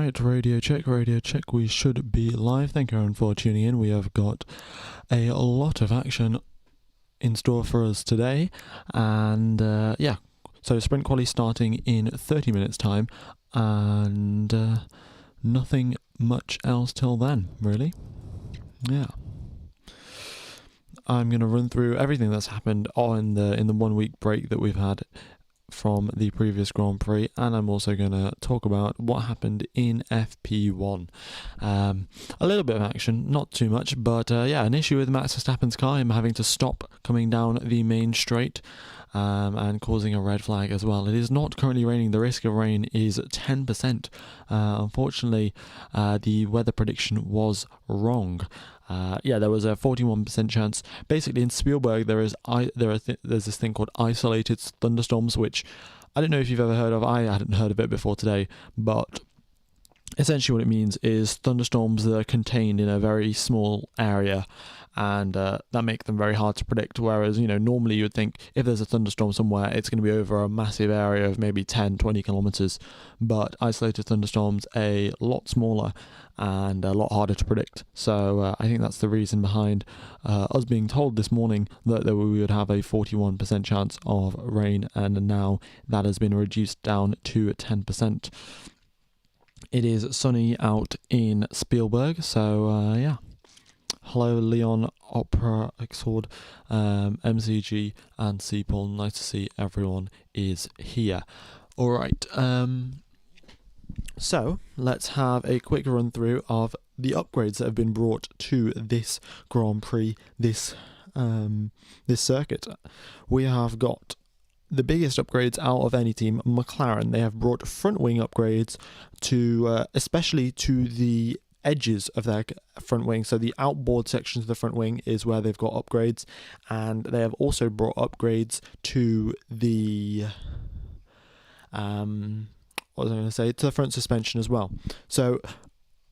Alright, radio check, we should be live. Thank you everyone for tuning in. We have got a lot of action in store for us today, and so sprint quali starting in 30 minutes time, and nothing much else till then, really. I'm going to run through everything that's happened in the 1 week break that we've had from the previous Grand Prix, and I'm also going to talk about what happened in FP1. A little bit of action, not too much, but an issue with Max Verstappen's car, him having to stop coming down the main straight, and causing a red flag as well. It is not currently raining. The risk of rain is 10%. Unfortunately, the weather prediction was wrong. There was a 41% chance. Basically, in Spielberg, there's this thing called isolated thunderstorms, which I don't know if you've ever heard of. I hadn't heard of it before today, but essentially what it means is thunderstorms that are contained in a very small area, and that make them very hard to predict. Whereas, normally you would think if there's a thunderstorm somewhere, it's going to be over a massive area of maybe 10, 20 kilometers. But isolated thunderstorms a lot smaller and a lot harder to predict. So I think that's the reason behind us being told this morning that we would have a 41% chance of rain, and now that has been reduced down to 10%. It is sunny out in Spielberg, so hello Leon, Opera, Exord, MCG and Seapaul. Nice to see everyone is here. Alright, so let's have a quick run through of the upgrades that have been brought to this Grand Prix, this circuit. We have got the biggest upgrades out of any team, McLaren. They have brought front wing upgrades to, especially to the edges of their front wing. So the outboard sections of the front wing is where they've got upgrades, and they have also brought upgrades to the to the front suspension as well. So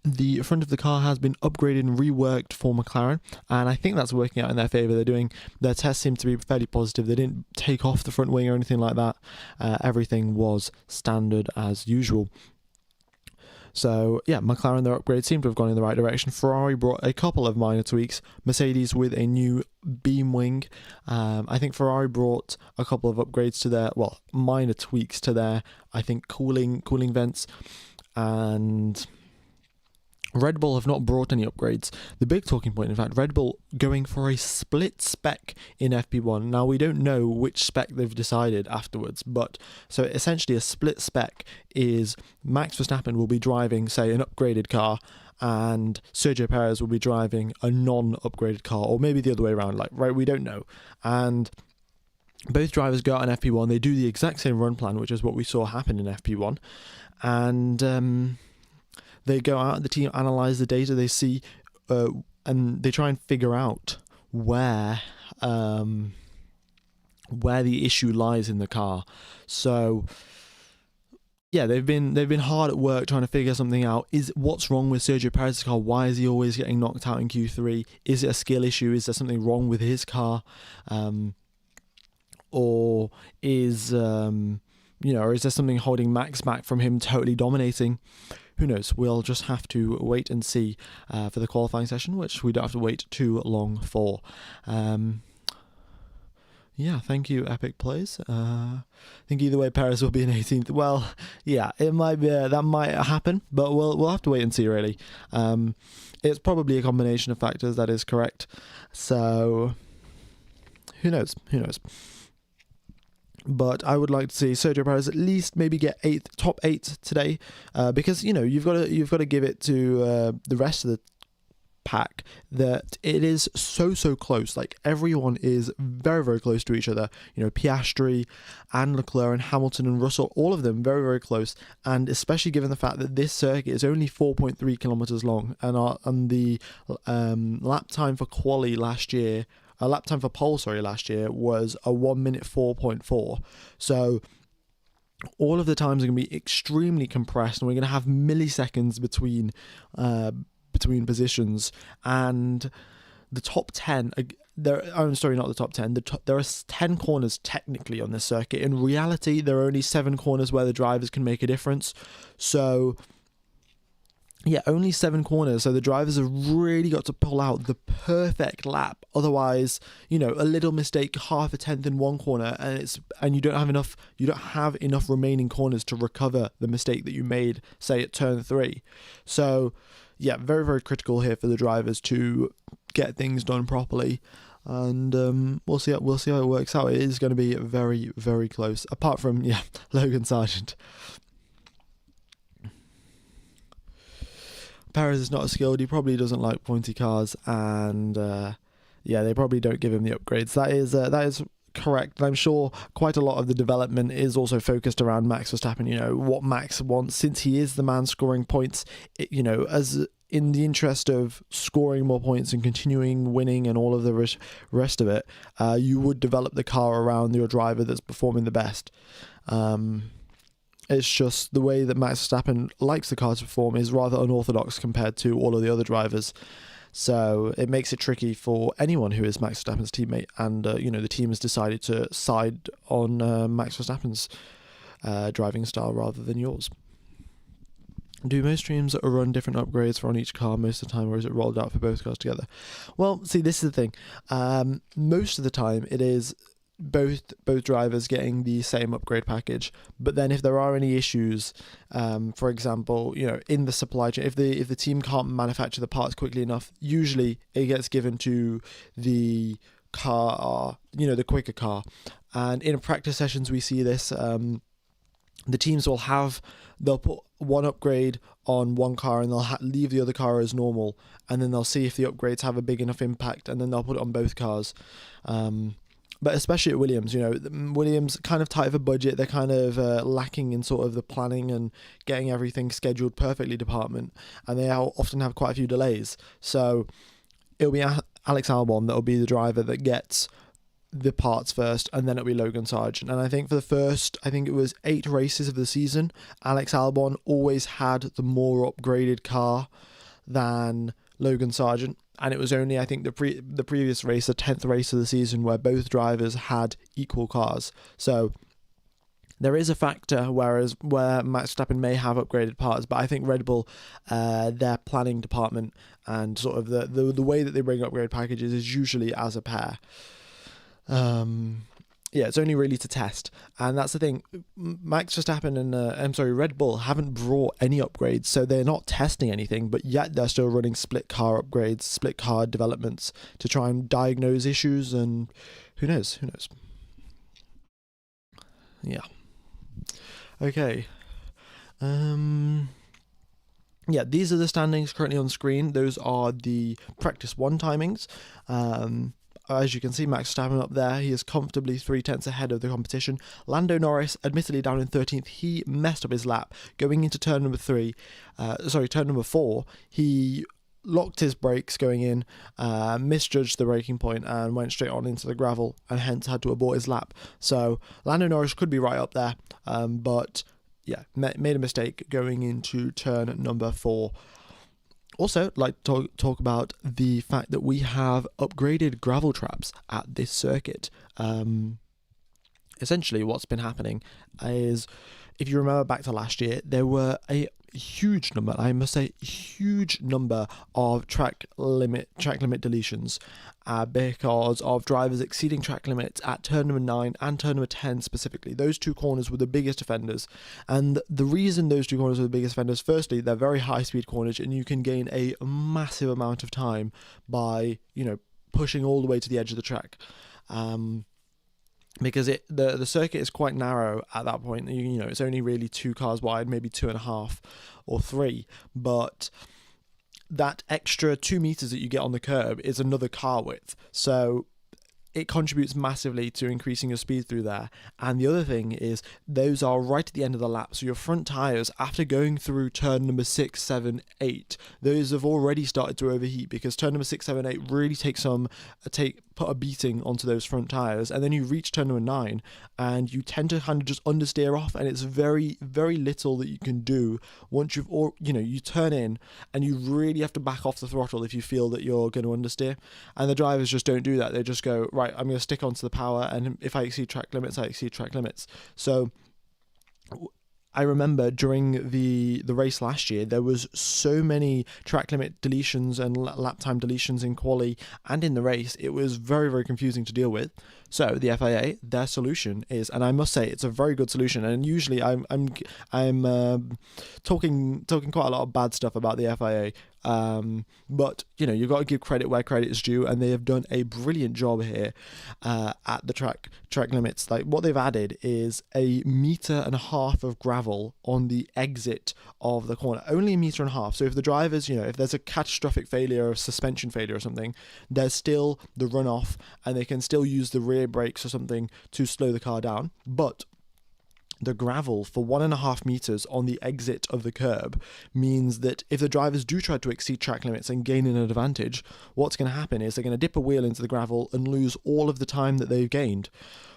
the front of the car has been upgraded and reworked for McLaren, and I think that's working out in their favour. Their tests seem to be fairly positive. They didn't take off the front wing or anything like that. Everything was standard as usual. So McLaren, their upgrades seem to have gone in the right direction. Ferrari brought a couple of minor tweaks. Mercedes with a new beam wing. I think Ferrari brought a couple of upgrades to their, minor tweaks to their, I think, cooling vents. And Red Bull have not brought any upgrades. The big talking point, in fact, Red Bull going for a split spec in FP1. Now, we don't know which spec they've decided afterwards, but so essentially a split spec is Max Verstappen will be driving, say, an upgraded car, and Sergio Perez will be driving a non-upgraded car, or maybe the other way around, we don't know. And both drivers go out in FP1, they do the exact same run plan, which is what we saw happen in FP1, and they go out, the team analyze the data, they see, and they try and figure out where the issue lies in the car. So they've been hard at work trying to figure something out. What's wrong with Sergio Perez's car? Why is he always getting knocked out in Q3? Is it a skill issue? Is there something wrong with his car? Or is there something holding Max back from him totally dominating? Who knows? We'll just have to wait and see for the qualifying session, which we don't have to wait too long for. Thank you, Epic Plays. I think either way, Perez will be in 18th. Well, it might be that might happen, but we'll have to wait and see. Really, it's probably a combination of factors. That is correct. So, who knows? But I would like to see Sergio Perez at least maybe get top 8 today, because you've got to give it to the rest of the pack that it is so close. Like, everyone is very, very close to each other. Piastri and Leclerc and Hamilton and Russell, all of them very, very close. And especially given the fact that this circuit is only 4.3 kilometers long, and the lap time for QUALI last year. A lap time for pole, last year was a 1 minute 4.4. So all of the times are going to be extremely compressed, and we're going to have milliseconds between positions. And the top 10, not the top 10. There are 10 corners technically on this circuit. In reality, there are only 7 corners where the drivers can make a difference. So yeah, only 7 corners, so the drivers have really got to pull out the perfect lap. Otherwise, you know, a little mistake, half a tenth in one corner, and you don't have enough remaining corners to recover the mistake that you made, say at turn 3. So, yeah, very, very critical here for the drivers to get things done properly. And we'll see how it works out. It is going to be very, very close. Apart from Logan Sargent. Perez is not as skilled. He probably doesn't like pointy cars, and they probably don't give him the upgrades. That is correct. And I'm sure quite a lot of the development is also focused around Max Verstappen. You know what Max wants, since he is the man scoring points. As in the interest of scoring more points and continuing winning and all of the rest of it, you would develop the car around your driver that's performing the best. It's just the way that Max Verstappen likes the car to perform is rather unorthodox compared to all of the other drivers. So it makes it tricky for anyone who is Max Verstappen's teammate. And, the team has decided to side on Max Verstappen's driving style rather than yours. Do most teams run different upgrades for on each car most of the time, or is it rolled out for both cars together? Well, see, this is the thing. Most of the time it is both drivers getting the same upgrade package, but then if there are any issues, for example, in the supply chain, if the team can't manufacture the parts quickly enough, usually it gets given to the car, the quicker car. And in practice sessions we see this. The teams they'll put one upgrade on one car and they'll leave the other car as normal, and then they'll see if the upgrades have a big enough impact, and then they'll put it on both cars. But especially at Williams, Williams kind of tight of a budget. They're kind of lacking in sort of the planning and getting everything scheduled perfectly department, and they often have quite a few delays. So it'll be Alex Albon that'll be the driver that gets the parts first, and then it'll be Logan Sargent. And I think for the first, it was 8 races of the season, Alex Albon always had the more upgraded car than Logan Sargent. And it was only, I think, the previous race, the 10th race of the season, where both drivers had equal cars. So there is a factor where Max Verstappen may have upgraded parts, but I think Red Bull, their planning department and sort of the way that they bring upgrade packages is usually as a pair. It's only really to test, and that's the thing. Max Verstappen and Red Bull haven't brought any upgrades, so they're not testing anything, but yet they're still running split car upgrades, split car developments to try and diagnose issues, and who knows. Yeah. Okay. These are the standings currently on screen. Those are the practice 1 timings. As you can see, Max Verstappen up there, he is comfortably 3/10 ahead of the competition. Lando Norris, admittedly down in 13th, he messed up his lap. Going into turn number 4, he locked his brakes going in, misjudged the braking point, and went straight on into the gravel, and hence had to abort his lap. So Lando Norris could be right up there, but made a mistake going into turn number 4. Also, like to talk about the fact that we have upgraded gravel traps at this circuit. Essentially, what's been happening is, if you remember back to last year, there were a huge number, I must say, huge number of track limit deletions because of drivers exceeding track limits at turn number 9 and turn number 10 specifically. Those 2 corners were the biggest offenders, and the reason those 2 corners were the biggest offenders, firstly, they're very high speed corners, and you can gain a massive amount of time by pushing all the way to the edge of the track. Because the circuit is quite narrow at that point. It's only really 2 cars wide, maybe 2.5 or 3, but that extra 2 meters that you get on the curb is another car width. So it contributes massively to increasing your speed through there. And the other thing is, those are right at the end of the lap. So your front tyres, after going through turn number 6, 7, 8, those have already started to overheat, because turn number 6, 7, 8 really put a beating onto those front tyres. And then you reach turn number 9 and you tend to kind of just understeer off, and it's very, very little that you can do once you turn in, and you really have to back off the throttle if you feel that you're going to understeer. And the drivers just don't do that. They just go, right, I'm going to stick onto the power, and if I exceed track limits, I exceed track limits. So I remember during the race last year, there was so many track limit deletions and lap time deletions in quali and in the race. It was very, very confusing to deal with. So the FIA, their solution is, and I must say it's a very good solution. And usually I'm talking quite a lot of bad stuff about the FIA. But you know, you've got to give credit where credit is due, and they have done a brilliant job here at the track limits. Like, what they've added is 1.5 meters of gravel on the exit of the corner, only 1.5 meters. So if the drivers, you know, if there's a catastrophic failure or suspension failure or something, there's still the runoff, and they can still use the rear brakes or something to slow the car down. But the gravel for 1.5 meters on the exit of the curb means that if the drivers do try to exceed track limits and gain an advantage, what's going to happen is they're going to dip a wheel into the gravel and lose all of the time that they've gained,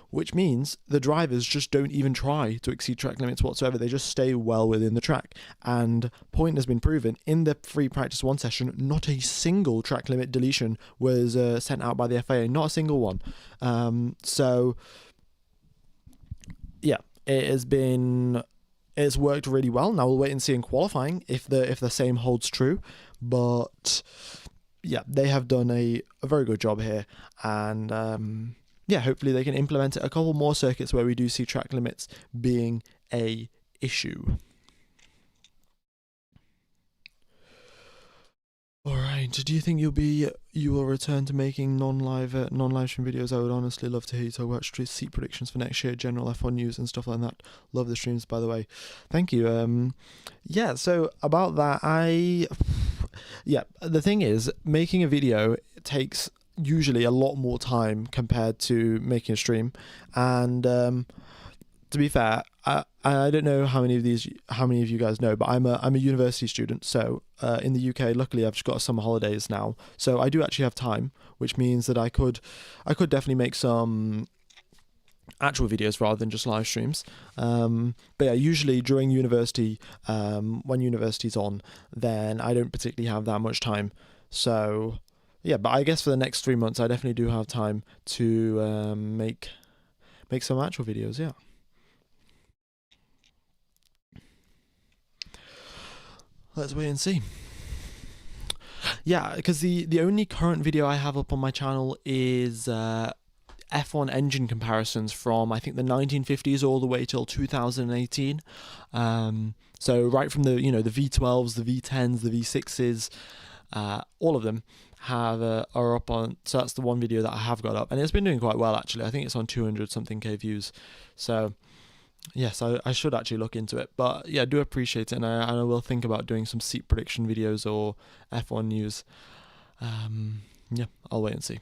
which means the drivers just don't even try to exceed track limits whatsoever. They just stay well within the track. And point has been proven in the free practice 1 session, not a single track limit deletion was sent out by the FIA, not a single one. So yeah, it's worked really well. Now we'll wait and see in qualifying if the same holds true. But yeah, they have done a very good job here, and yeah, hopefully they can implement it a couple more circuits where we do see track limits being a issue. Alright, do you think you will return to making non-live stream videos? I would honestly love to hear you talk about seat predictions for next year, general F1 news and stuff like that. Love the streams, by the way. Thank you. Yeah, so about that, yeah, the thing is, making a video takes usually a lot more time compared to making a stream, and to be fair, I don't know how many of you guys know, but I'm a university student. So in the UK, luckily I've just got summer holidays now, so I do actually have time, which means that I could definitely make some actual videos rather than just live streams. But yeah, usually during university, when university's on, then I don't particularly have that much time. So yeah, but I guess for the next 3 months, I definitely do have time to make some actual videos. Yeah. Let's wait and see. Yeah, because the only current video I have up on my channel is F1 engine comparisons from, I think, the 1950s all the way till 2018. So right from the V12s, the V10s, the V6s, all of them are up on. So that's the one video that I have got up, and it's been doing quite well actually. I think it's on 200 something K views. So yes, I should actually look into it. But yeah, I do appreciate it, and I will think about doing some seat prediction videos or F1 news. Yeah, I'll wait and see.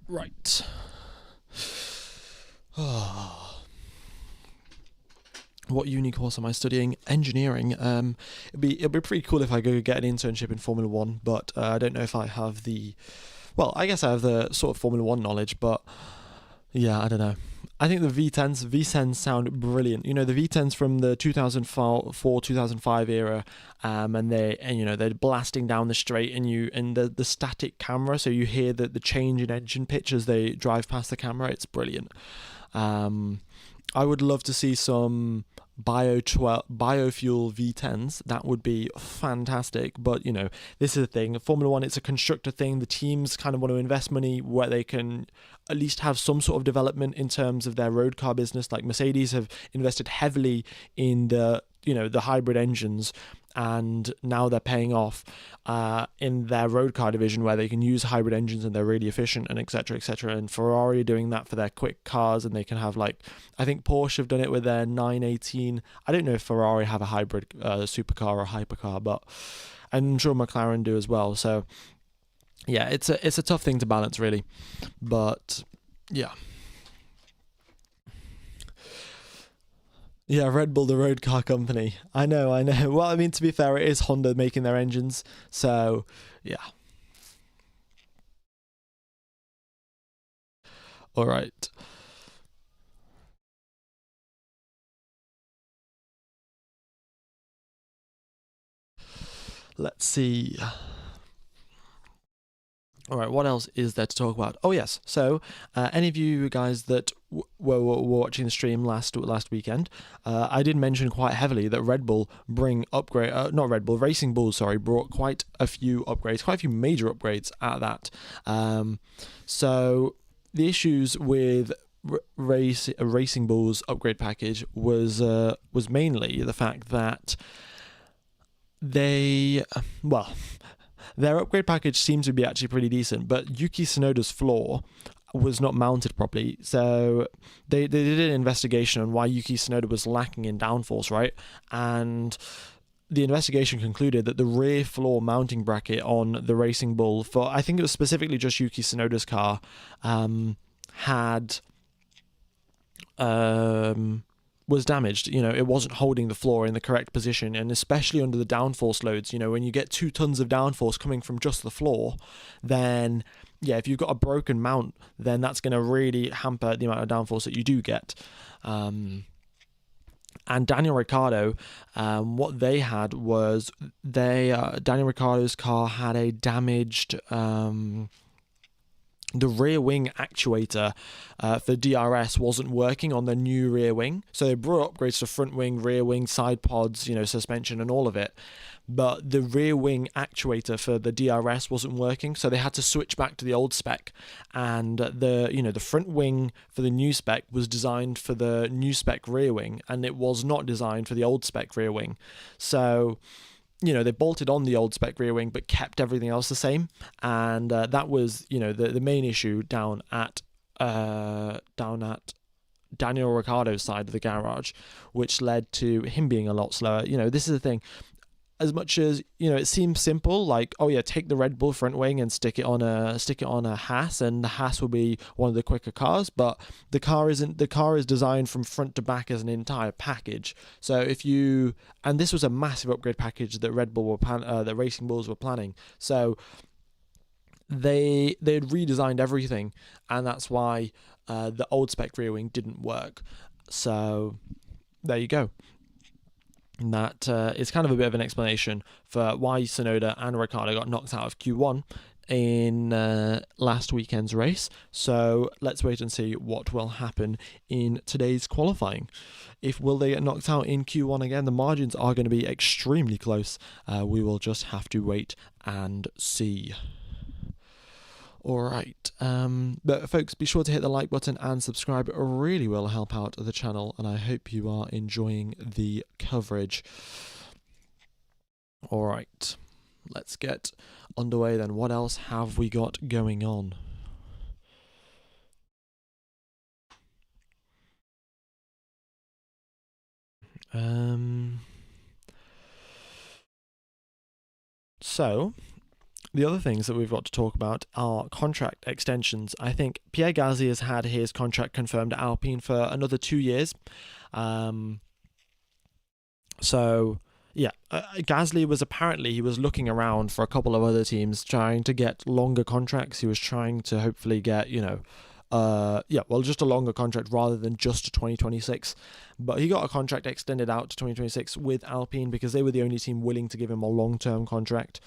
Right. What uni course am I studying? Engineering. It'd be pretty cool if I could get an internship in Formula 1, but I don't know if I have the. Well, I guess I have the sort of Formula 1 knowledge, but yeah, I don't know. I think the V10s sound brilliant. You know, the V10s from the 2004-2005 era, and they're blasting down the straight, and the static camera, so you hear the change in engine pitch as they drive past the camera. It's brilliant. I would love to see some biofuel V10s. That would be fantastic. But you know, this is the thing. Formula 1, it's a constructor thing. The teams kind of want to invest money where they can at least have some sort of development in terms of their road car business. Like Mercedes have invested heavily in the hybrid engines, and now they're paying off in their road car division, where they can use hybrid engines and they're really efficient, and etc. And Ferrari are doing that for their quick cars, and they can have, like, I think Porsche have done it with their 918. I don't know if Ferrari have a hybrid supercar or hypercar, but I'm sure McLaren do as well. So yeah, it's a tough thing to balance, really. But yeah. Yeah, Red Bull, the road car company. I know. Well, I mean, to be fair, it is Honda making their engines, so yeah. All right. Let's see. All right, what else is there to talk about? Oh yes, so any of you guys that were watching the stream last weekend, I did mention quite heavily that Red Bull not Red Bull, Racing Bulls, sorry, brought quite a few major upgrades at that. So the issues with Racing Bulls upgrade package was mainly the fact that their upgrade package seemed to be actually pretty decent, but Yuki Tsunoda's floor was not mounted properly. So they did an investigation on why Yuki Tsunoda was lacking in downforce, right? And the investigation concluded that the rear floor mounting bracket on the Racing Bull, for I think it was specifically just Yuki Tsunoda's car, was damaged. It wasn't holding the floor in the correct position, and especially under the downforce loads, when you get 2 tons of downforce coming from just the floor, then if you've got a broken mount, then that's going to really hamper the amount of downforce that you do get. And Daniel Ricciardo, what they had was Daniel Ricciardo's car had a damaged the rear wing actuator for DRS wasn't working on the new rear wing. So they brought upgrades to front wing, rear wing, side pods, suspension and all of it. But the rear wing actuator for the DRS wasn't working, so they had to switch back to the old spec. And the front wing for the new spec was designed for the new spec rear wing, and it was not designed for the old spec rear wing. So they bolted on the old spec rear wing but kept everything else the same, and that was the main issue down at Daniel Ricciardo's side of the garage, which led to him being a lot slower. This is the thing. As much as it seems simple, like, oh yeah, take the Red Bull front wing and stick it on a Haas, and the Haas will be one of the quicker cars. But the car isn't. The car is designed from front to back as an entire package. So and this was a massive upgrade package that that Racing Bulls were planning. So they had redesigned everything, and that's why the old spec rear wing didn't work. So there you go. And that is kind of a bit of an explanation for why Tsunoda and Ricciardo got knocked out of Q1 in last weekend's race. So let's wait and see what will happen in today's qualifying. Will they get knocked out in Q1 again? The margins are going to be extremely close. We will just have to wait and see. Alright, but folks, be sure to hit the like button and subscribe. It really will help out the channel, and I hope you are enjoying the coverage. Alright, let's get underway then. What else have we got going on? So the other things that we've got to talk about are contract extensions. I think Pierre Gasly has had his contract confirmed at Alpine for another 2 years. Gasly was he was looking around for a couple of other teams trying to get longer contracts. He was trying to hopefully get, just a longer contract rather than just to 2026. But he got a contract extended out to 2026 with Alpine because they were the only team willing to give him a long-term contract.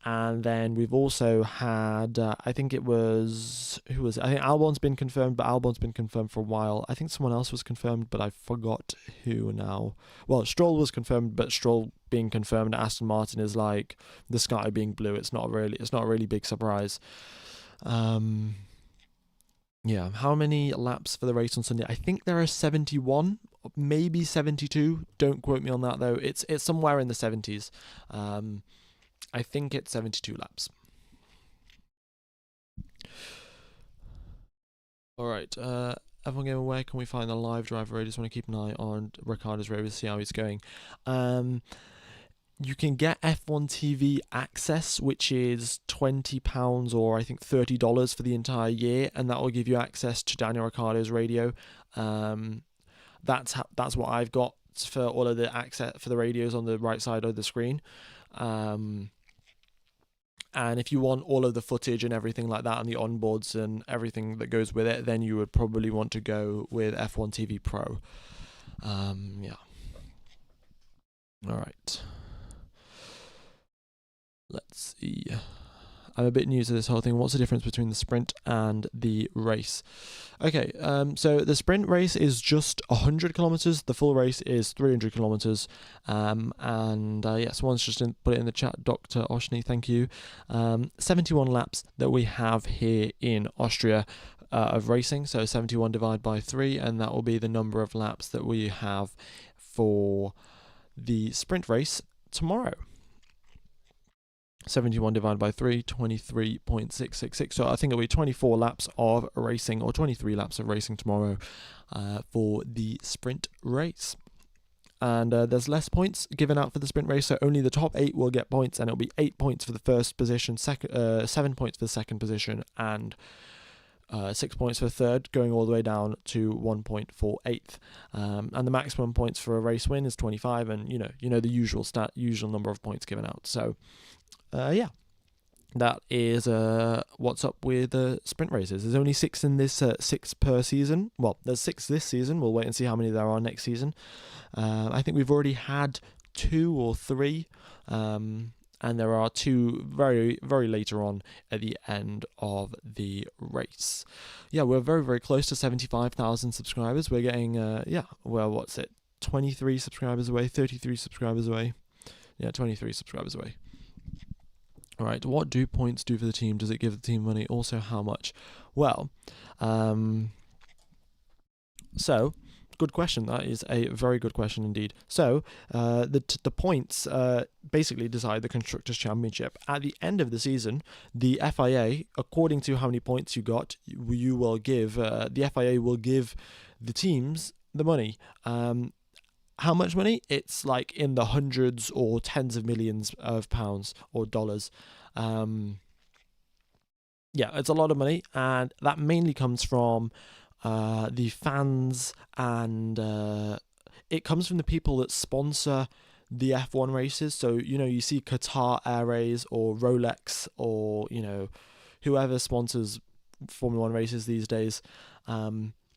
And then we've also had, I think Albon's been confirmed, but Albon's been confirmed for a while. I think someone else was confirmed, but I forgot who now. Well, Stroll was confirmed, but Stroll being confirmed at Aston Martin is like the sky being blue. It's not a really big surprise. How many laps for the race on Sunday? I think there are 71, maybe 72. Don't quote me on that though. It's somewhere in the 70s. I think it's 72 laps. Alright, everyone Gamer, where can we find the live driver? I just want to keep an eye on Ricciardo's race to see how he's going. You can get F1 TV access, which is £20 or I think $30 for the entire year, and that will give you access to Daniel Ricciardo's radio. That's what I've got for all of the access for the radios on the right side of the screen. And if you want all of the footage and everything like that and the onboards and everything that goes with it, then you would probably want to go with F1 TV Pro. Alright. Let's see. I'm a bit new to this whole thing. What's the difference between the sprint and the race? Okay, so the sprint race is just 100 kilometers. The full race is 300 kilometers. Someone's just put it in the chat. Dr. Oshni, thank you. 71 laps that we have here in Austria of racing. So 71 divided by 3, and that will be the number of laps that we have for the sprint race tomorrow. 71 divided by 3, 23.666. So I think it'll be 24 laps of racing, or 23 laps of racing tomorrow for the sprint race. And there's less points given out for the sprint race, so only the top 8 will get points, and it'll be 8 points for the first position, 7 points for the second position, and 6 points for the third, going all the way down to 1 point for eighth. And the maximum points for a race win is 25, and you know the usual number of points given out. So that is what's up with sprint races. There's only 6 in this, 6 per season. Well, there's 6 this season. We'll wait and see how many there are next season. I think we've already had 2 or 3, and there are 2 very, very later on at the end of the race. Yeah, we're very, very close to 75,000 subscribers. We're getting, 23 subscribers away, 33 subscribers away. Yeah, 23 subscribers away. All right, what do points do for the team? Does it give the team money? Also, how much? Well, so good question. That is a very good question indeed. So the points basically decide the Constructors' Championship. At the end of the season, the FIA, according to how many points you got, you will give the FIA will give the teams the money. How much money? It's like in the hundreds or tens of millions of pounds or dollars. It's a lot of money, and that mainly comes from the fans, and it comes from the people that sponsor the F1 races. So, you see Qatar Airways or Rolex or, whoever sponsors Formula 1 races these days.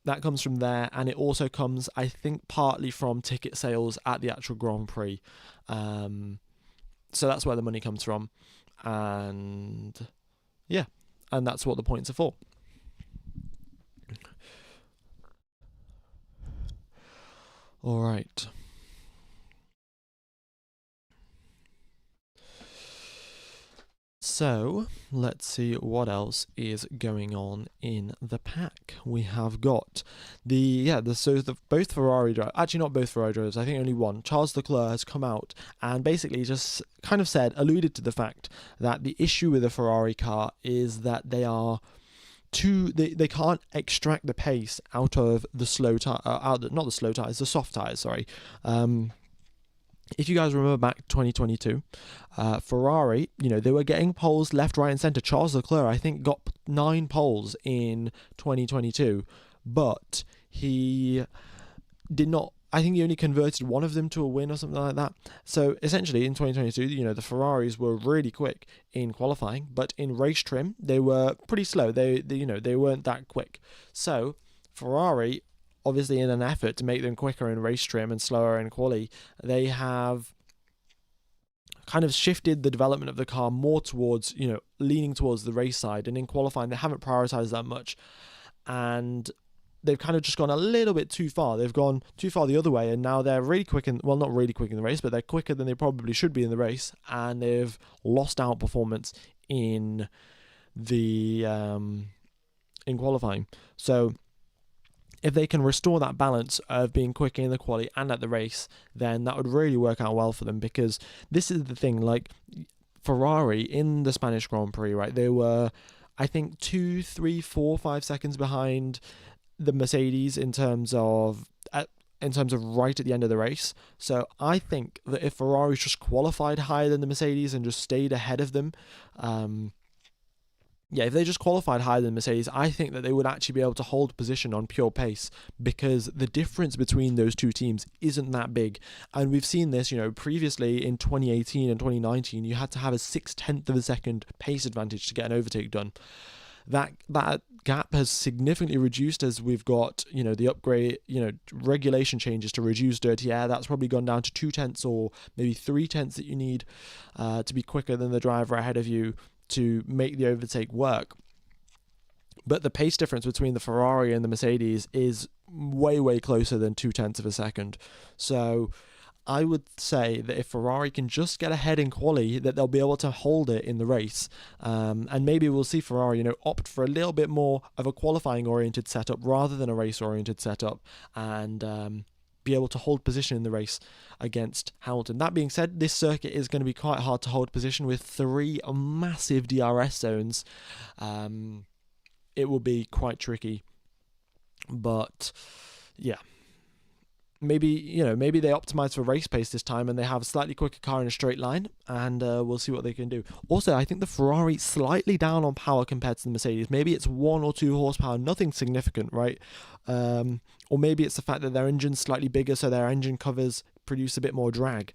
That comes from there, and it also comes, I think, partly from ticket sales at the actual Grand Prix. So that's where the money comes from, and that's what the points are for. All right. So let's see what else is going on in the pack. We have got both Ferrari drivers, actually not both Ferrari drivers, I think only one. Charles Leclerc has come out and basically just kind of alluded to the fact that the issue with the Ferrari car is that they are they can't extract the pace out of the slow tire, not the slow tires, the soft tires. Sorry. If you guys remember back 2022, Ferrari, they were getting poles left, right, and centre. Charles Leclerc, I think, got 9 poles in 2022, but he did not. I think he only converted one of them to a win or something like that. So essentially, in 2022, the Ferraris were really quick in qualifying, but in race trim, they were pretty slow. They weren't that quick. So Ferrari, obviously, in an effort to make them quicker in race trim and slower in quali, they have kind of shifted the development of the car more towards, leaning towards the race side. And in qualifying, they haven't prioritized that much. And they've kind of just gone a little bit too far. They've gone too far the other way, and now they're really quick not really quick in the race, but they're quicker than they probably should be in the race, and they've lost out performance in the in qualifying. So if they can restore that balance of being quick in the quali and at the race, then that would really work out well for them, because this is the thing, like Ferrari in the Spanish Grand Prix, right? They were, I think, 2, 3, 4, 5 seconds behind the Mercedes in terms of right at the end of the race. So I think that if Ferrari's just qualified higher than the Mercedes and just stayed ahead of them, if they just qualified higher than Mercedes, I think that they would actually be able to hold position on pure pace, because the difference between those two teams isn't that big. And we've seen this, previously in 2018 and 2019, you had to have a 0.6 of a second pace advantage to get an overtake done. That gap has significantly reduced as we've got, the upgrade, regulation changes to reduce dirty air. That's probably gone down to 0.2 or maybe 0.3 that you need to be quicker than the driver ahead of you to make the overtake work. But the pace difference between the Ferrari and the Mercedes is way, way closer than 0.2 of a second. So I would say that if Ferrari can just get ahead in quali, that they'll be able to hold it in the race. And maybe we'll see Ferrari, opt for a little bit more of a qualifying-oriented setup rather than a race-oriented setup, and be able to hold position in the race against Hamilton. That being said, this circuit is going to be quite hard to hold position with 3 massive DRS zones. It will be quite tricky, but yeah, maybe they optimize for race pace this time and they have a slightly quicker car in a straight line, and we'll see what they can do. Also, I think the Ferrari slightly down on power compared to the Mercedes. Maybe it's 1 or 2 horsepower, nothing significant, right? Or maybe it's the fact that their engine's slightly bigger, so their engine covers produce a bit more drag.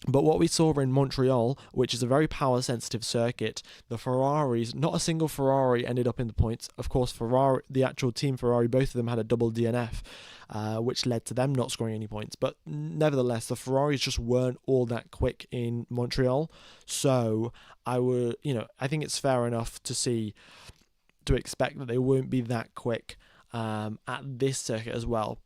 But what we saw in Montreal, which is a very power-sensitive circuit, the Ferraris, not a single Ferrari ended up in the points. Of course, Ferrari, the actual team Ferrari, both of them had a double DNF, which led to them not scoring any points. But nevertheless, the Ferraris just weren't all that quick in Montreal. So I think it's fair enough to expect that they won't be that quick at this circuit as well.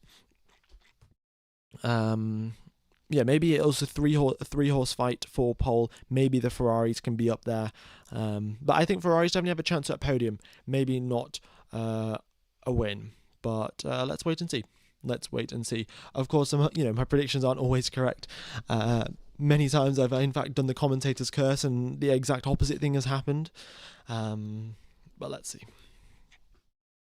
Yeah, maybe it was a three horse fight for pole. Maybe the Ferraris can be up there, but I think Ferraris definitely have a chance at podium. Maybe not a win, but let's wait and see. Of course, my predictions aren't always correct. Many times I've in fact done the commentator's curse, and the exact opposite thing has happened. But let's see.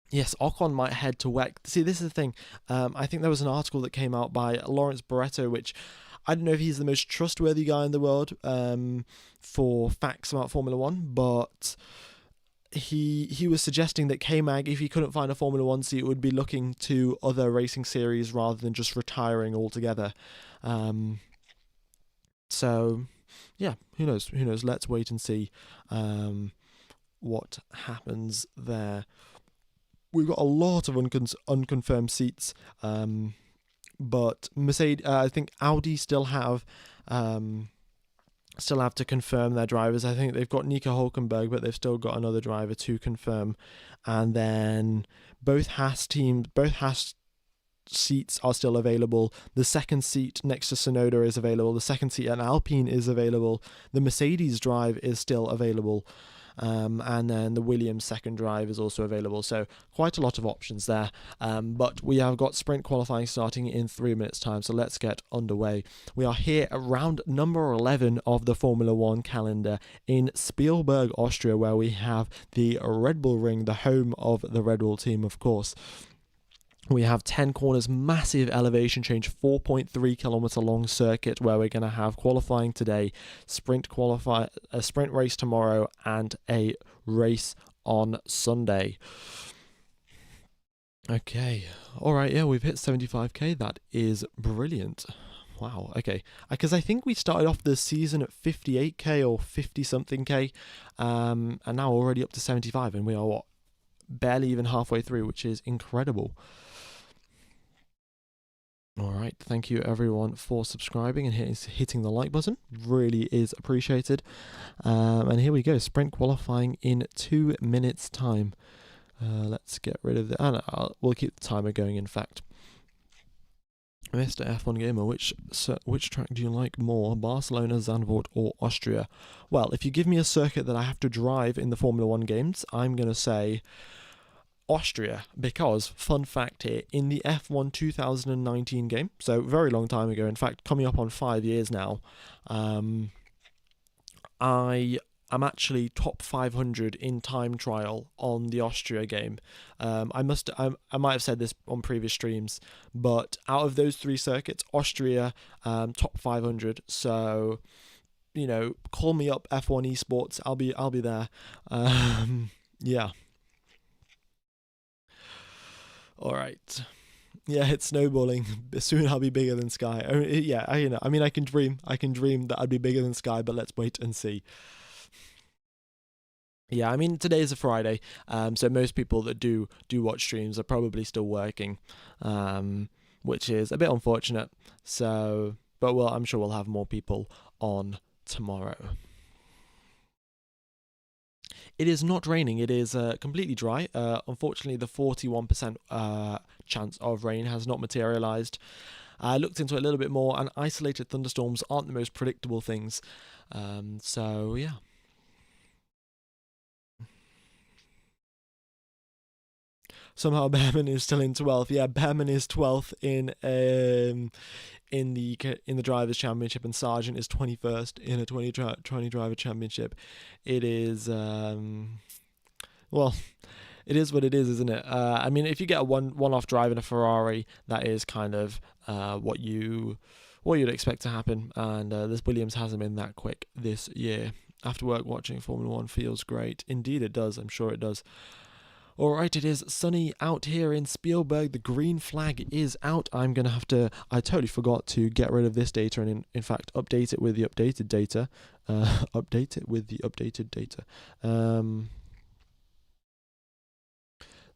Yes, Ocon might head to WEC. See, this is the thing. I think there was an article that came out by Lawrence Barretto, which I don't know if he's the most trustworthy guy in the world for facts about Formula One, but he was suggesting that K-Mag, if he couldn't find a Formula One seat, would be looking to other racing series rather than just retiring altogether. So, yeah, who knows? Let's wait and see what happens there. We've got a lot of unconfirmed seats, but Mercedes, I think Audi still have to confirm their drivers. I think they've got Nico Hülkenberg, but they've still got another driver to confirm. And then both Haas seats are still available. The second seat next to Tsunoda is available. The second seat at Alpine is available. The Mercedes drive is still available. And then the Williams second drive is also available. So quite a lot of options there. But we have got sprint qualifying starting in 3 minutes time. So let's get underway. We are here at round number 11 of the Formula One calendar in Spielberg, Austria, where we have the Red Bull Ring, the home of the Red Bull team, of course. We have 10 corners, massive elevation change, 4.3 kilometer long circuit where we're going to have qualifying today, a sprint race tomorrow, and a race on Sunday. Okay, all right, yeah, we've hit 75k. That is brilliant. Wow, okay. Because I think we started off the season at 58k or 50 something k, and now already up to 75, and we are barely even halfway through, which is incredible. All right, thank you everyone for subscribing and hitting the like button. Really is appreciated. And here we go, sprint qualifying in 2 minutes time. Let's get rid of the... we'll keep the timer going, in fact. Mr. F1 Gamer, which track do you like more, Barcelona, Zandvoort, or Austria? Well, if you give me a circuit that I have to drive in the Formula One games, I'm going to say Austria, because, fun fact here, in the F1 2019 game, so very long time ago, in fact coming up on 5 years now, I am actually top 500 in time trial on the Austria game. I might have said this on previous streams, but out of those 3 circuits, Austria top 500, so call me up, F1 Esports, I'll be there. Yeah. All right. Yeah, it's snowballing. Soon I'll be bigger than Sky. I can dream that I'd be bigger than Sky, but let's wait and see. Yeah, today is a Friday, so most people that do watch streams are probably still working, which is a bit unfortunate. So, but I'm sure we'll have more people on tomorrow. It is not raining. It is completely dry. Unfortunately, the 41% chance of rain has not materialized. I looked into it a little bit more, and isolated thunderstorms aren't the most predictable things. So yeah. Somehow Behrman is still in 12th. Yeah, Behrman is 12th in the drivers' championship, and Sargent is 21st in a 20 driver championship. It is well, it is what it is, isn't it? I mean, if you get a one-off drive in a Ferrari, that is kind of what you'd expect to happen. And this Williams hasn't been that quick this year. After work, watching Formula One feels great. Indeed, it does. I'm sure it does. All right, it is sunny out here in Spielberg. The green flag is out. I'm going to have to... I totally forgot to get rid of this data and, in fact, update it with the updated data.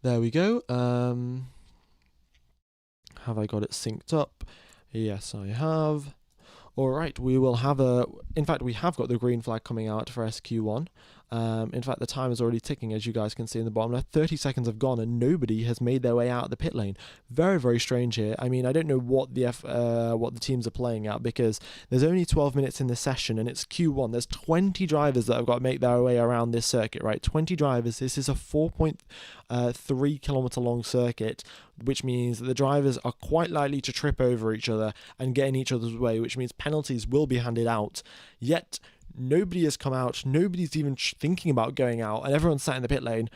There we go. Have I got it synced up? Yes, I have. All right, we will have in fact, we have got the green flag coming out for SQ1. In fact, the time is already ticking, as you guys can see in the bottom left. 30 seconds have gone, and nobody has made their way out of the pit lane. Very, very strange here. I mean, I don't know what the teams are playing at, because there's only 12 minutes in this session, and it's Q1. There's 20 drivers that have got to make their way around this circuit, right? 20 drivers. This is a 4.3 kilometer long circuit, which means that the drivers are quite likely to trip over each other and get in each other's way, which means penalties will be handed out. Yet nobody has come out. Nobody's even thinking about going out, and everyone's sat in the pit lane,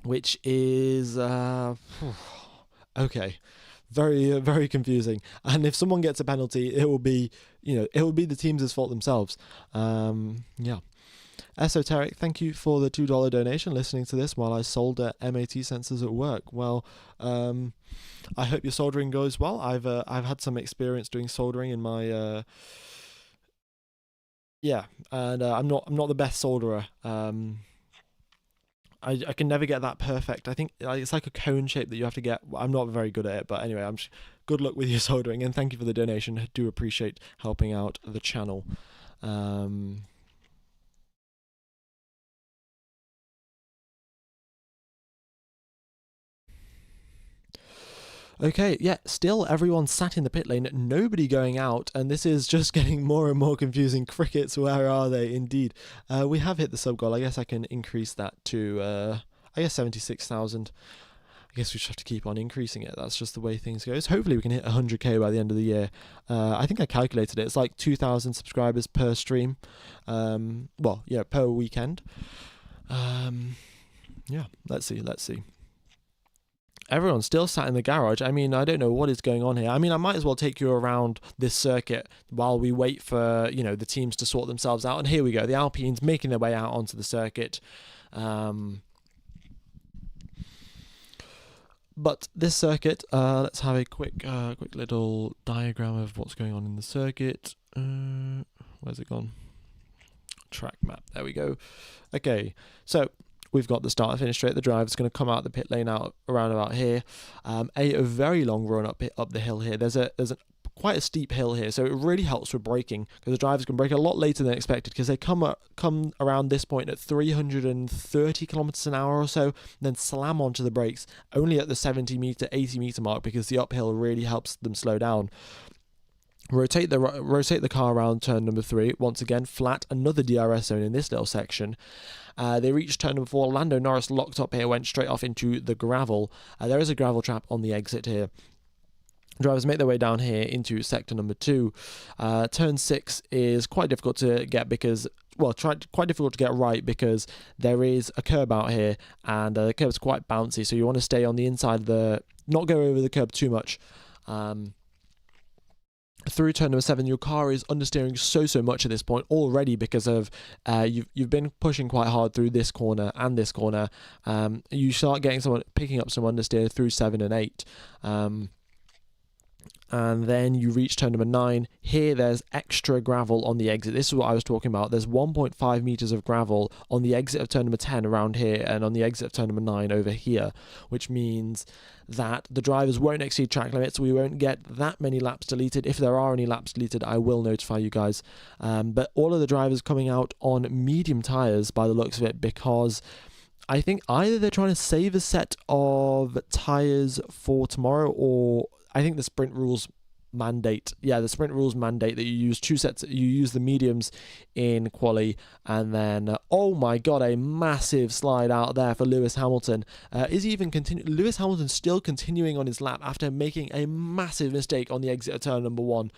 which is okay, very, very confusing. And if someone gets a penalty, it will be the teams' fault themselves. Yeah. Esoteric, thank you for the $2 donation. Listening to this while I solder MAT sensors at work. Well, I hope your soldering goes well. I've had some experience doing soldering in my yeah, and I'm not the best solderer. I can never get that perfect. I think it's like a cone shape that you have to get. I'm not very good at it, but anyway, good luck with your soldering, and thank you for the donation. I do appreciate helping out the channel. Okay, yeah, still everyone sat in the pit lane, nobody going out, and this is just getting more and more confusing. Crickets, where are they? Indeed. We have hit the sub goal. I guess I can increase that to, 76,000. I guess we just have to keep on increasing it. That's just the way things go. Hopefully we can hit 100k by the end of the year. I think I calculated it. It's like 2,000 subscribers per stream. Per weekend. Yeah, let's see. Everyone's still sat in the garage. I mean, I don't know what is going on here. I mean, I might as well take you around this circuit while we wait for, the teams to sort themselves out. And here we go. The Alpines making their way out onto the circuit. But this circuit, let's have a quick little diagram of what's going on in the circuit. Where's it gone? Track map. There we go. Okay, so we've got the start and finish straight. The driver's going to come out the pit lane out around about here. A very long run up the hill here. There's quite a steep hill here, so it really helps with braking, because the drivers can brake a lot later than expected, because they come around this point at 330 kilometers an hour or so, then slam onto the brakes only at the 70 meter 80 meter mark, because the uphill really helps them slow down. Rotate the car around turn number 3. Once again, flat, another DRS zone in this little section. They reached turn number 4. Lando Norris locked up here, went straight off into the gravel. There is a gravel trap on the exit here. Drivers make their way down here into sector number 2. Turn 6 is quite difficult to get quite difficult to get right, because there is a curb out here, and the curb's quite bouncy, so you want to stay on the inside of not go over the curb too much. Through turn number 7, your car is understeering so much at this point already, because of you've been pushing quite hard through this corner and this corner. You start getting picking up some understeer through 7 and 8. and then you reach turn number 9. Here there's extra gravel on the exit. This is what I was talking about. There's 1.5 meters of gravel on the exit of turn number 10 around here, and on the exit of turn number 9 over here, which means that the drivers won't exceed track limits. We won't get that many laps deleted. If there are any laps deleted, I will notify you guys. But all of the drivers coming out on medium tires by the looks of it, because I think either they're trying to save a set of tires for tomorrow, or I think the sprint rules mandate, the sprint rules mandate that you use two sets, you use the mediums in quali, and then oh my god, a massive slide out there for Lewis Hamilton. Is he even Lewis Hamilton still continuing on his lap after making a massive mistake on the exit of turn number 1.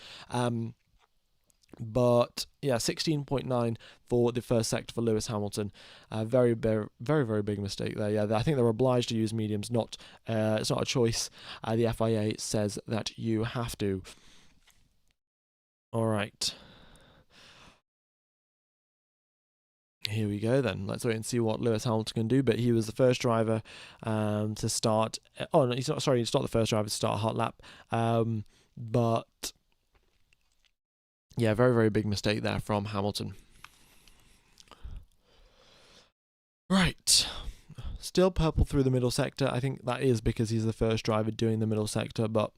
But yeah, 16.9 for the first sector for Lewis Hamilton. Very, very big mistake there. Yeah, I think they're obliged to use mediums. It's not a choice. The FIA says that you have to. All right. Here we go then. Let's wait and see what Lewis Hamilton can do. But he was the first driver to start. Oh no, he's not. Sorry, he's not the first driver to start a hot lap. But yeah, very big mistake there from Hamilton. Right. Still purple through the middle sector. I think that is because he's the first driver doing the middle sector, but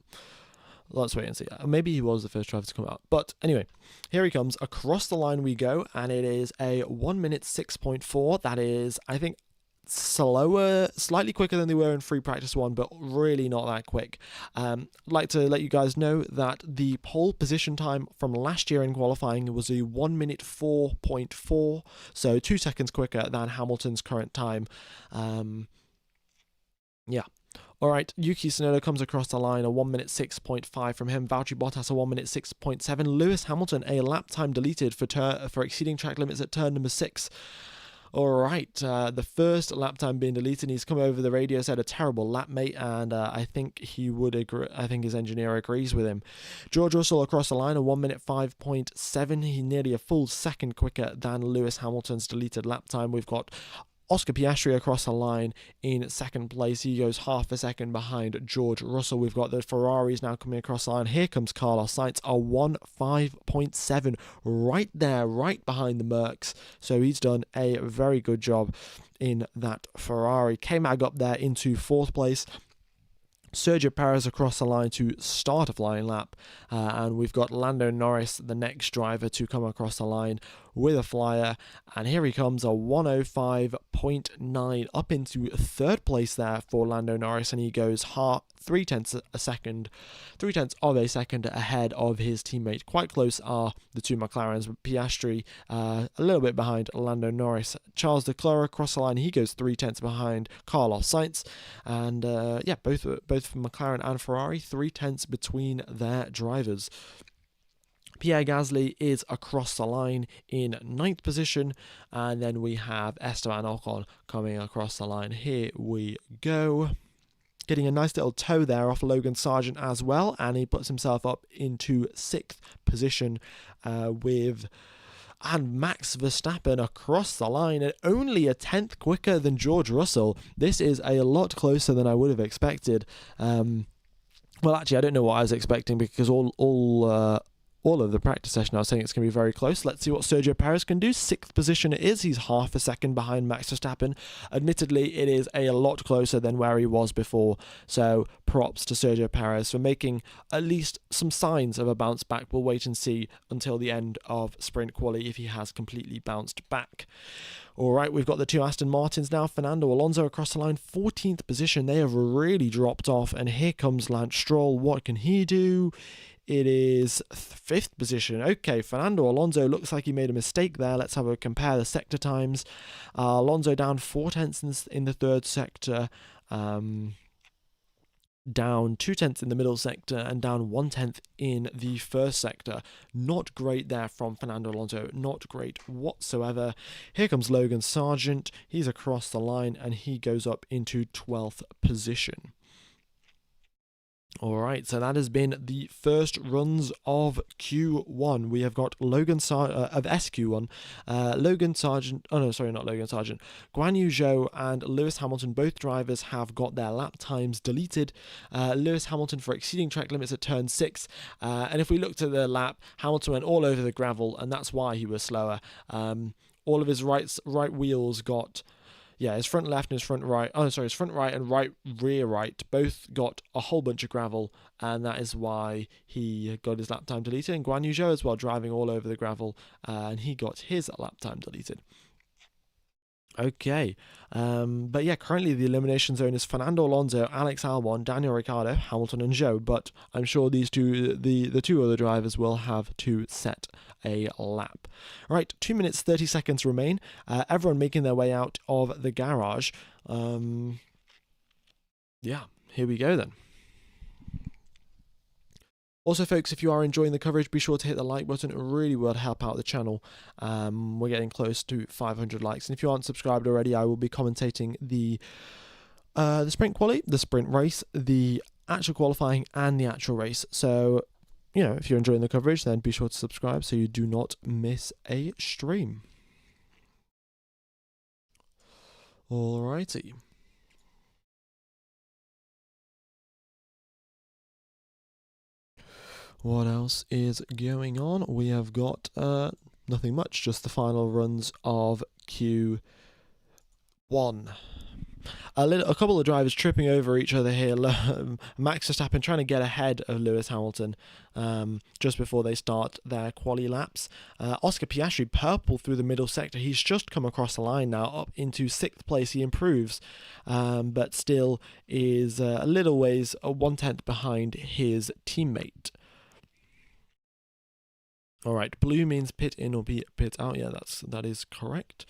let's wait and see. Maybe he was the first driver to come out. But anyway, here he comes. Across the line we go, and it is a 1 minute 6.4. That is, I think, slower, slightly quicker than they were in free practice 1, but really not that quick. I'd like to let you guys know that the pole position time from last year in qualifying was a 1 minute 4.4, so 2 seconds quicker than Hamilton's current time. Yeah. All right, Yuki Tsunoda comes across the line, a 1 minute 6.5 from him. Valtteri Bottas, a 1 minute 6.7. Lewis Hamilton, a lap time deleted for exceeding track limits at turn number 6. All right, the first lap time being deleted, and he's come over the radio, said a terrible lap, mate, and I think he would agree. I think his engineer agrees with him. George Russell across the line, a 1 minute 5.7. He nearly a full second quicker than Lewis Hamilton's deleted lap time. We've got Oscar Piastri across the line in second place. He goes half a second behind George Russell. We've got the Ferraris now coming across the line. Here comes Carlos Sainz, a 1.5.7 right there, right behind the Mercs. So he's done a very good job in that Ferrari. K-Mag up there into fourth place. Sergio Perez across the line to start a flying lap, and we've got Lando Norris, the next driver, to come across the line with a flyer, and here he comes, a 105.9 up into third place there for Lando Norris, and he goes 3/10 of a second ahead of his teammate. Quite close are the two McLarens, Piastri a little bit behind Lando Norris. Charles Leclerc across the line, he goes 3/10 behind Carlos Sainz, and both from McLaren and Ferrari, 3/10 between their drivers. Pierre Gasly is across the line in 9th position, and then we have Esteban Ocon coming across the line. Here we go. Getting a nice little toe there off Logan Sargent as well, and he puts himself up into 6th position and Max Verstappen across the line at only a 10th quicker than George Russell. This is a lot closer than I would have expected. Well, actually, I don't know what I was expecting, because all of the practice session I was saying it's going to be very close. Let's see what Sergio Perez can do. 6th position it is. He's half a second behind Max Verstappen. Admittedly, it is a lot closer than where he was before. So props to Sergio Perez for making at least some signs of a bounce back. We'll wait and see until the end of sprint quali if he has completely bounced back. All right, we've got the two Aston Martins now. Fernando Alonso across the line, 14th position. They have really dropped off, and here comes Lance Stroll. What can he do? It is 5th position. Okay, Fernando Alonso looks like he made a mistake there. Let's have a compare the sector times. Alonso down 4/10 in the third sector, down 2/10 in the middle sector, and down 1/10 in the first sector. Not great there from Fernando Alonso. Not great whatsoever. Here comes Logan Sargent. He's across the line, and he goes up into 12th position. All right, so that has been the first runs of Q1. We have got of SQ1, Logan Sargent. Oh no, sorry, not Logan Sargent. Guan Yu Zhou and Lewis Hamilton. Both drivers have got their lap times deleted. Lewis Hamilton for exceeding track limits at turn 6, and if we looked at the lap, Hamilton went all over the gravel, and that's why he was slower. All of his right wheels got. Yeah, his front left and his front right. Oh, sorry, his front right and rear right both got a whole bunch of gravel, and that is why he got his lap time deleted. And Guan Yu Zhou as well, driving all over the gravel, and he got his lap time deleted. Okay, but yeah, currently the elimination zone is Fernando Alonso, Alex Albon, Daniel Ricciardo, Hamilton and Zhou, but I'm sure these two, the two other drivers will have to set a lap. Right, 2 minutes 30 seconds remain. Everyone making their way out of the garage. Yeah, here we go then. Also, folks, if you are enjoying the coverage, be sure to hit the like button. It really will help out the channel. We're getting close to 500 likes. And if you aren't subscribed already, I will be commentating the sprint quali, the sprint race, the actual qualifying, and the actual race. So, you know, if you're enjoying the coverage, then be sure to subscribe so you do not miss a stream. Alrighty. What else is going on? We have got nothing much, just the final runs of Q1. A couple of drivers tripping over each other here. Max Verstappen trying to get ahead of Lewis Hamilton just before they start their quali laps. Oscar Piastri purple through the middle sector. He's just come across the line now, up into 6th place. He improves, but still is a little ways, 1/10 behind his teammate. All right, blue means pit in or pit out. Yeah, that is correct.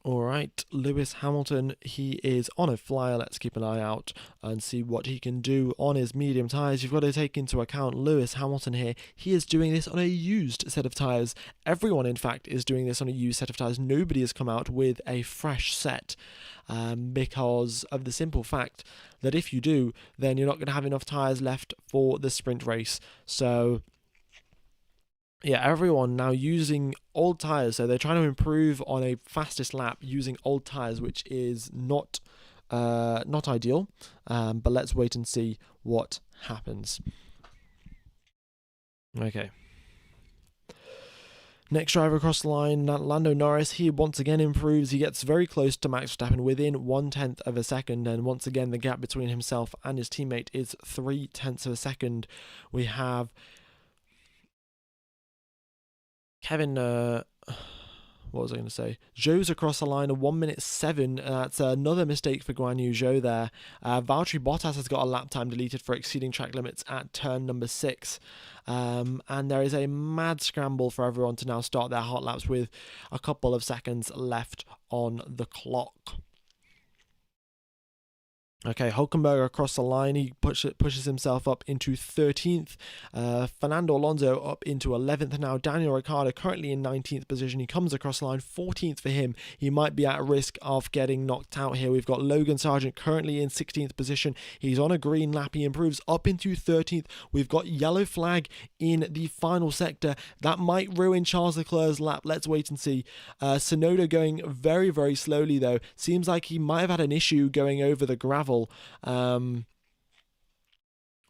All right, Lewis Hamilton, he is on a flyer. Let's keep an eye out and see what he can do on his medium tyres. You've got to take into account Lewis Hamilton here. He is doing this on a used set of tyres. Everyone, in fact, is doing this on a used set of tyres. Nobody has come out with a fresh set because of the simple fact that if you do, then you're not going to have enough tyres left for the sprint race. So yeah, everyone now using old tyres, so they're trying to improve on a fastest lap using old tyres, which is not ideal, but let's wait and see what happens. Okay. Next driver across the line, Lando Norris, he once again improves. He gets very close to Max Verstappen within 1/10 of a second, and once again the gap between himself and his teammate is 0.3 of a second. We have Kevin, what was I going to say? Zhou's across the line, 1:07. That's another mistake for Guan Yu Zhou there. Valtteri Bottas has got a lap time deleted for exceeding track limits at turn number 6. And there is a mad scramble for everyone to now start their hot laps with a couple of seconds left on the clock. Okay, Hulkenberg across the line, he pushes himself up into 13th. Fernando Alonso up into 11th now. Daniel Ricciardo currently in 19th position. He comes across the line, 14th for him. He might be at risk of getting knocked out here. We've got Logan Sargent currently in 16th position. He's on a green lap. He improves up into 13th. We've got yellow flag in the final sector. That might ruin Charles Leclerc's lap. Let's wait and see. Tsunoda going very, very slowly though. Seems like he might have had an issue going over the gravel.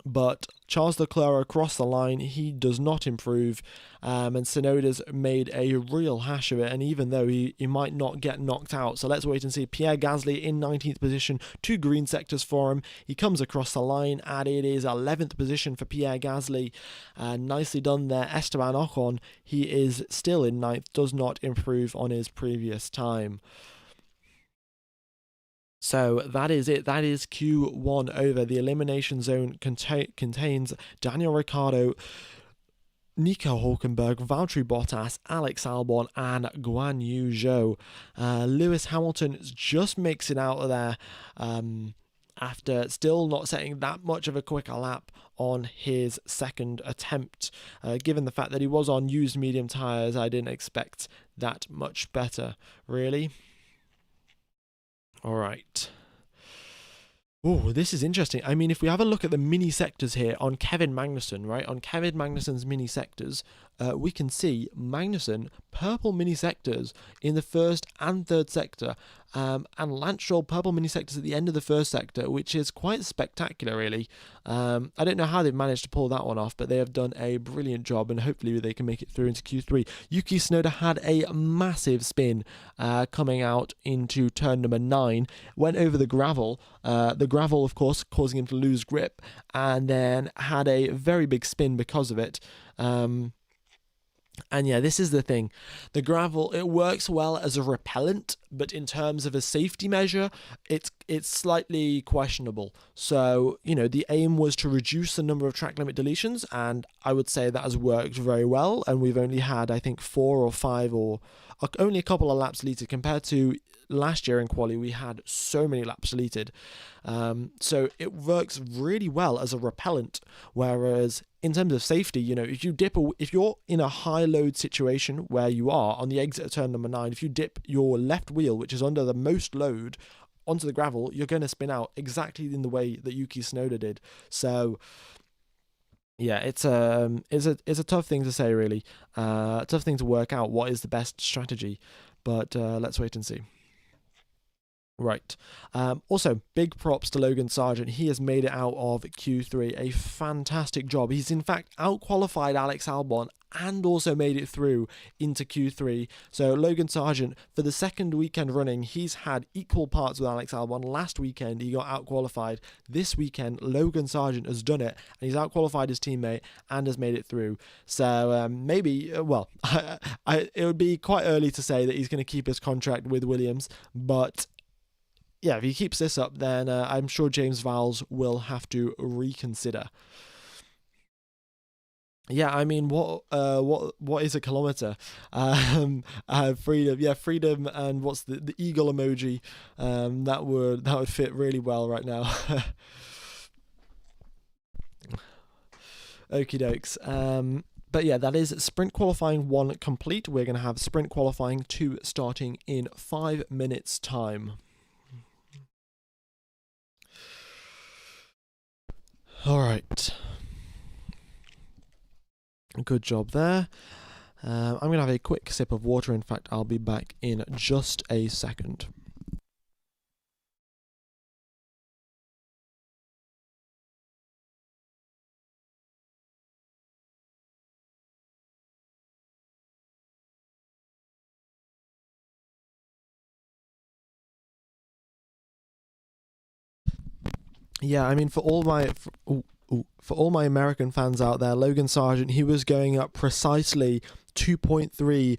But Charles Leclerc across the line, he does not improve, and Tsunoda's made a real hash of it, and even though he might not get knocked out, so let's wait and see. Pierre Gasly in 19th position, 2 green sectors for him. He comes across the line, and it is 11th position for Pierre Gasly. Nicely done there. Esteban Ocon, he is still in 9th, does not improve on his previous time. So that is it. That is Q1 over. The elimination zone contains Daniel Ricciardo, Nico Hulkenberg, Valtteri Bottas, Alex Albon, and Guan Yu Zhou. Lewis Hamilton just makes it out of there after still not setting that much of a quicker lap on his second attempt. Given the fact that he was on used medium tyres, I didn't expect that much better, really. All right. Oh, this is interesting. I mean, if we have a look at the mini sectors here on Kevin Magnussen, right? On Kevin Magnussen's mini sectors, we can see Magnussen purple mini sectors in the first and third sector, and Lance Stroll purple mini sectors at the end of the first sector, which is quite spectacular, really. I don't know how they've managed to pull that one off, but they have done a brilliant job, and hopefully they can make it through into Q3. Yuki Tsunoda had a massive spin coming out into turn number 9, went over the gravel, of course, causing him to lose grip, and then had a very big spin because of it. And yeah, this is the thing. The gravel, it works well as a repellent, but in terms of a safety measure, it's slightly questionable. So, the aim was to reduce the number of track limit deletions, and I would say that has worked very well. And we've only had, I think, 4 or 5 or only a couple of laps deleted compared to last year in quali. We had so many laps deleted. So it works really well as a repellent, whereas in terms of safety, if you're in a high load situation where you are on the exit of turn number 9, if you dip your left wheel, which is under the most load, onto the gravel, you're going to spin out exactly in the way that Yuki Tsunoda did. So yeah, it's a tough thing to say, really. Tough thing to work out what is the best strategy, but let's wait and see. Right. Also, big props to Logan Sargent. He has made it out of Q3. A fantastic job. He's in fact out-qualified Alex Albon and also made it through into Q3. So Logan Sargent, for the second weekend running, he's had equal parts with Alex Albon. Last weekend, he got out-qualified. This weekend, Logan Sargent has done it, and he's out-qualified his teammate and has made it through. So maybe, it would be quite early to say that he's going to keep his contract with Williams, but yeah, if he keeps this up, then I'm sure James Vowles will have to reconsider. Yeah, I mean, what is a kilometer? Freedom, and what's the eagle emoji? That would fit really well right now. Okie dokes. But yeah, that is sprint qualifying 1 complete. We're going to have sprint qualifying 2 starting in 5 minutes' time. All right. Good job there. I'm going to have a quick sip of water. In fact, I'll be back in just a second. Yeah, I mean, for all my American fans out there, Logan Sargent, he was going up precisely 2.3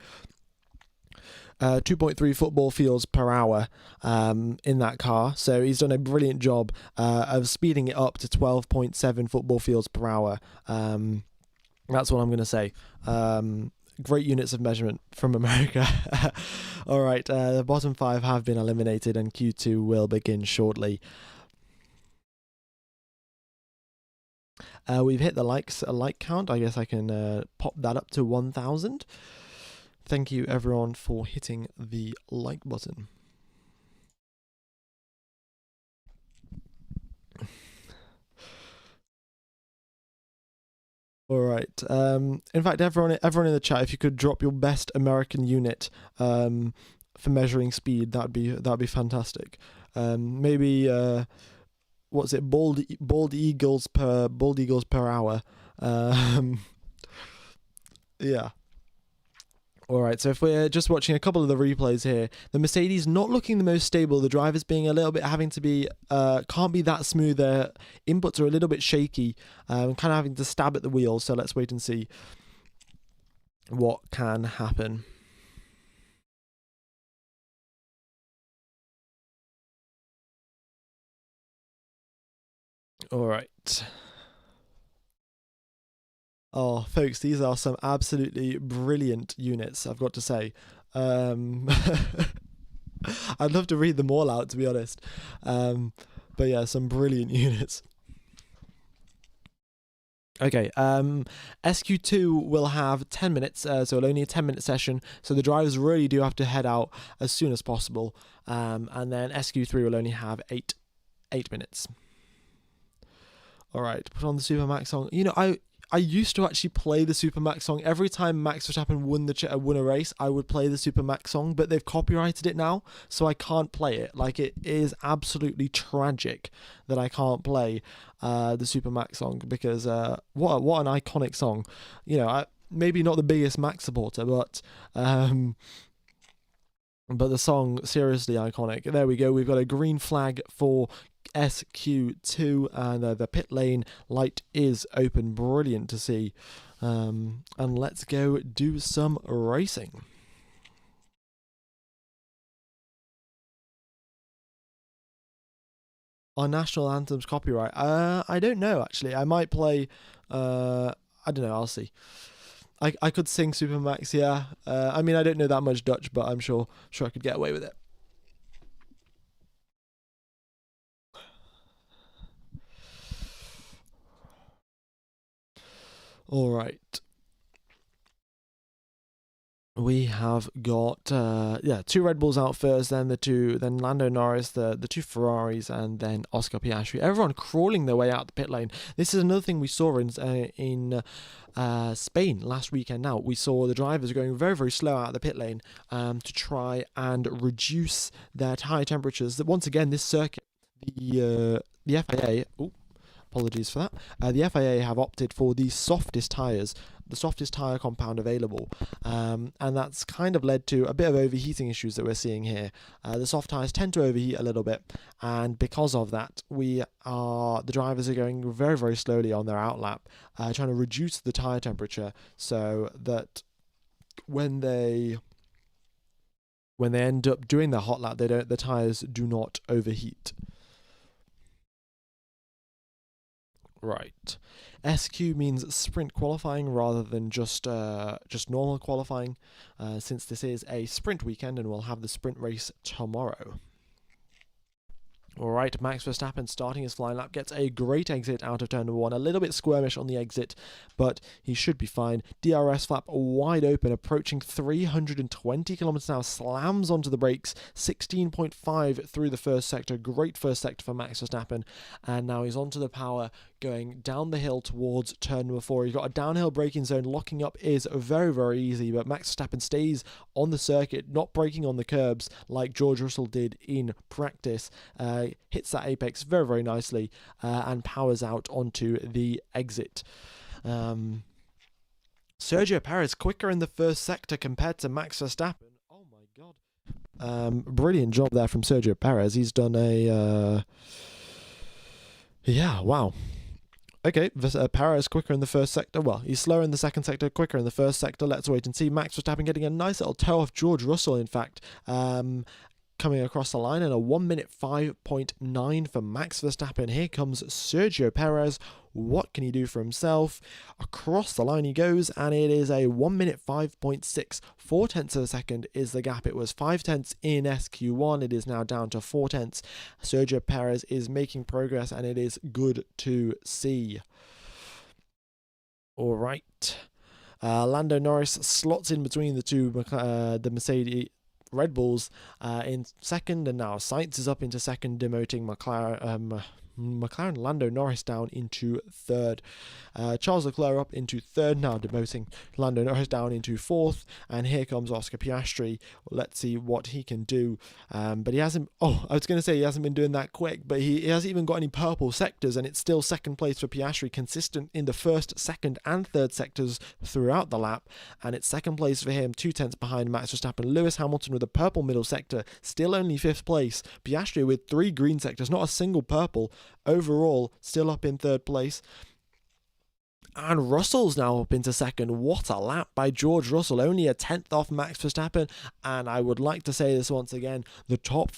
football fields per hour in that car. So he's done a brilliant job of speeding it up to 12.7 football fields per hour. That's what I'm going to say. Great units of measurement from America. All right, the bottom 5 have been eliminated, and Q2 will begin shortly. We've hit the like count. I guess I can pop that up to 1,000. Thank you everyone for hitting the like button. All right. In fact, everyone in the chat, if you could drop your best American unit for measuring speed, that'd be fantastic. Maybe what's it? Bald eagles per hour. Yeah. All right, so if we're just watching a couple of the replays here, the Mercedes not looking the most stable, the drivers being a little bit having to be, can't be that smooth, their inputs are a little bit shaky, kind of having to stab at the wheels, so let's wait and see what can happen. All right. Oh, folks, these are some absolutely brilliant units, I've got to say. I'd love to read them all out, to be honest. But yeah, some brilliant units. Okay, SQ2 will have 10 minutes, so it'll only a 10-minute session, so the drivers really do have to head out as soon as possible, and then SQ3 will only have 8. 8 minutes. All right, put on the Supermax song. You know, I used to actually play the Supermax song every time Max Verstappen won a race. I would play the Supermax song, but they've copyrighted it now, so I can't play it. Like, it is absolutely tragic that I can't play the Supermax song, because what an iconic song. You know, maybe not the biggest Max supporter, but the song, seriously iconic. There we go. We've got a green flag for SQ2, and the pit lane light is open. Brilliant to see. And let's go do some racing. Our national anthem's copyright. I don't know, actually. I might play. I don't know. I'll see. I could sing Supermax, yeah. I mean, I don't know that much Dutch, but I'm sure I could get away with it. All right. We have got 2 Red Bulls out first, then Lando Norris, the 2 Ferraris, and then Oscar Piastri. Everyone crawling their way out the pit lane. This is another thing we saw in Spain last weekend. Now we saw the drivers going very, very slow out of the pit lane to try and reduce their tyre temperatures. Once again, this circuit, the FIA. Apologies for that. The FIA have opted for the softest tyres, the softest tyre compound available, and that's kind of led to a bit of overheating issues that we're seeing here. The soft tyres tend to overheat a little bit, and because of that, the drivers are going very, very slowly on their outlap, trying to reduce the tyre temperature so that when they end up doing their hot lap, the tyres do not overheat. Right. SQ means sprint qualifying rather than just normal qualifying, since this is a sprint weekend and we'll have the sprint race tomorrow. Alright, Max Verstappen starting his flying lap, gets a great exit out of turn number 1. A little bit squirmish on the exit, but he should be fine. DRS flap wide open, approaching 320 kilometers an hour, slams onto the brakes, 16.5 through the first sector. Great first sector for Max Verstappen, and now he's onto the power, going down the hill towards turn number 4. He's got a downhill braking zone. Locking up is very, very easy, but Max Verstappen stays on the circuit, not braking on the curbs like George Russell did in practice. Hits that apex very, very nicely, and powers out onto the exit. Sergio Perez quicker in the first sector compared to Max Verstappen. Oh my god. Brilliant job there from Sergio Perez. He's done a wow. Okay, Perez quicker in the first sector. Well, he's slower in the second sector, quicker in the first sector. Let's wait and see. Max Verstappen getting a nice little toe off George Russell, in fact. Coming across the line, and a 1 minute 5.9 for Max Verstappen. Here comes Sergio Perez. What can he do for himself? Across the line he goes, and it is a 1 minute 5.6. 4 tenths of a second is the gap. It was 5 tenths in SQ1. It is now down to 4 tenths. Sergio Perez is making progress, and it is good to see. All right. Lando Norris slots in between the Mercedes Red Bulls in second, and now Sainz is up into second, demoting McLaren Lando Norris down into third. Charles Leclerc up into third, now demoting Lando Norris down into fourth, and here comes Oscar Piastri. Let's see what he can do. But he hasn't, I was going to say he hasn't been doing that quick, but he hasn't even got any purple sectors, and it's still second place for Piastri, consistent in the first, second and third sectors throughout the lap, and it's second place for him, 2 tenths behind Max Verstappen. Lewis Hamilton with a purple middle sector, still only 5th place. Piastri with 3 green sectors, not a single purple. Overall, still up in 3rd place. And Russell's now up into second. What a lap by George Russell. Only a 10th off Max Verstappen. And I would like to say this once again. The top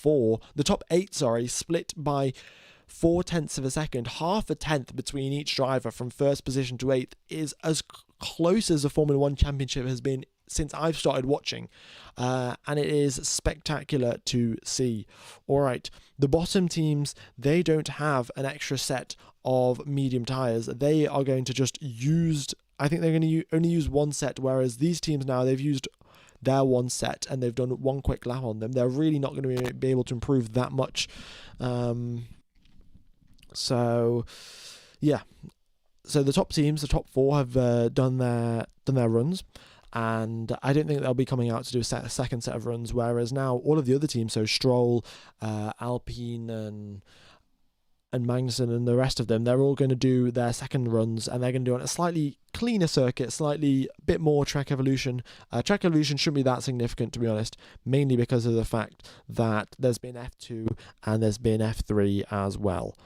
8, split by 4 tenths of a second. Half a tenth between each driver from 1st position to 8th is as close as the Formula 1 Championship has been since I've started watching, and it is spectacular to see. All right, the bottom teams, they don't have an extra set of medium tyres. They are going to just I think they're going to only use 1 set, whereas these teams now, they've used their 1 set and they've done 1 quick lap on them. They're really not going to be able to improve that much. So, yeah. So the top teams, the top four, have done their runs, and I don't think they'll be coming out to do a second set of runs. Whereas now all of the other teams, so Stroll, Alpine, and Magnussen and the rest of them, they're all going to do their second runs, and they're going to do it on a slightly cleaner circuit, slightly bit more track evolution. Track evolution shouldn't be that significant, to be honest, mainly because of the fact that there's been F2 and there's been F3 as well.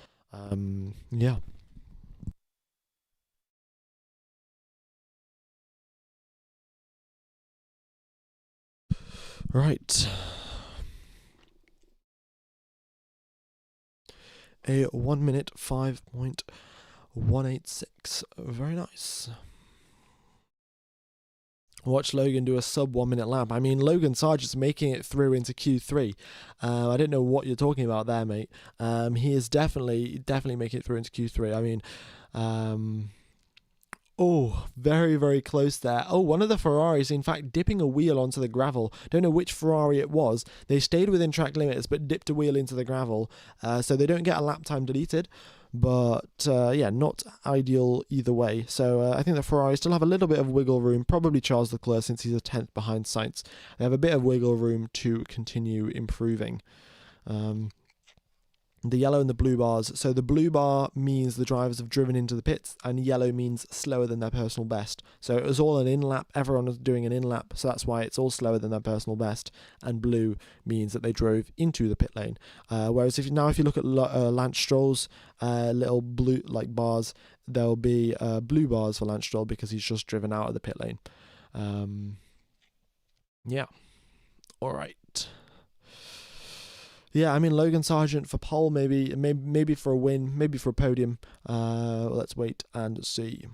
Yeah. Right. A 1 minute 5.186. Very nice. Watch Logan do a sub 1 minute lap. I mean, Logan Sargent's making it through into Q3. I don't know what you're talking about there, mate. He is definitely making it through into Q3. I mean, oh, very, very close there. Oh, one of the Ferraris, in fact, dipping a wheel onto the gravel. Don't know which Ferrari it was. They stayed within track limits, but dipped a wheel into the gravel. So they don't get a lap time deleted. But, yeah, not ideal either way. So I think the Ferrari still have a little bit of wiggle room. Probably Charles Leclerc, since he's a 10th behind Sainz. They have a bit of wiggle room to continue improving. The yellow and the blue bars. So the blue bar means the drivers have driven into the pits, and yellow means slower than their personal best. So it was all an in-lap. Everyone was doing an in-lap, so that's why it's all slower than their personal best. And blue means that they drove into the pit lane. Whereas if you look at Lance Stroll's little blue bars, there'll be blue bars for Lance Stroll because he's just driven out of the pit lane. Yeah. All right. Yeah, I mean, Logan Sargent for pole, maybe for a win, maybe for a podium. Let's wait and see.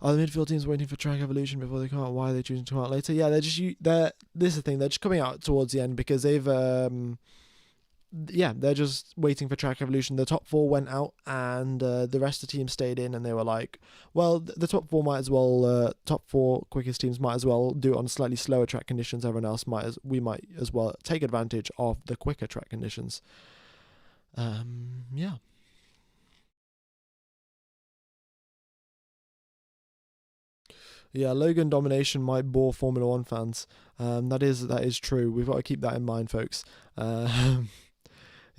Are the midfield teams waiting for track evolution before they come out? Why are they choosing to come out later? Yeah, this is the thing. They're just coming out towards the end because they've they're just waiting for track evolution. The top four went out, and the rest of the team stayed in, and they were like, well, the top four top four quickest teams might as well do it on slightly slower track conditions. Everyone else we might as well take advantage of the quicker track conditions. Yeah. Yeah, Logan domination might bore Formula One fans. That is true. We've got to keep that in mind, folks.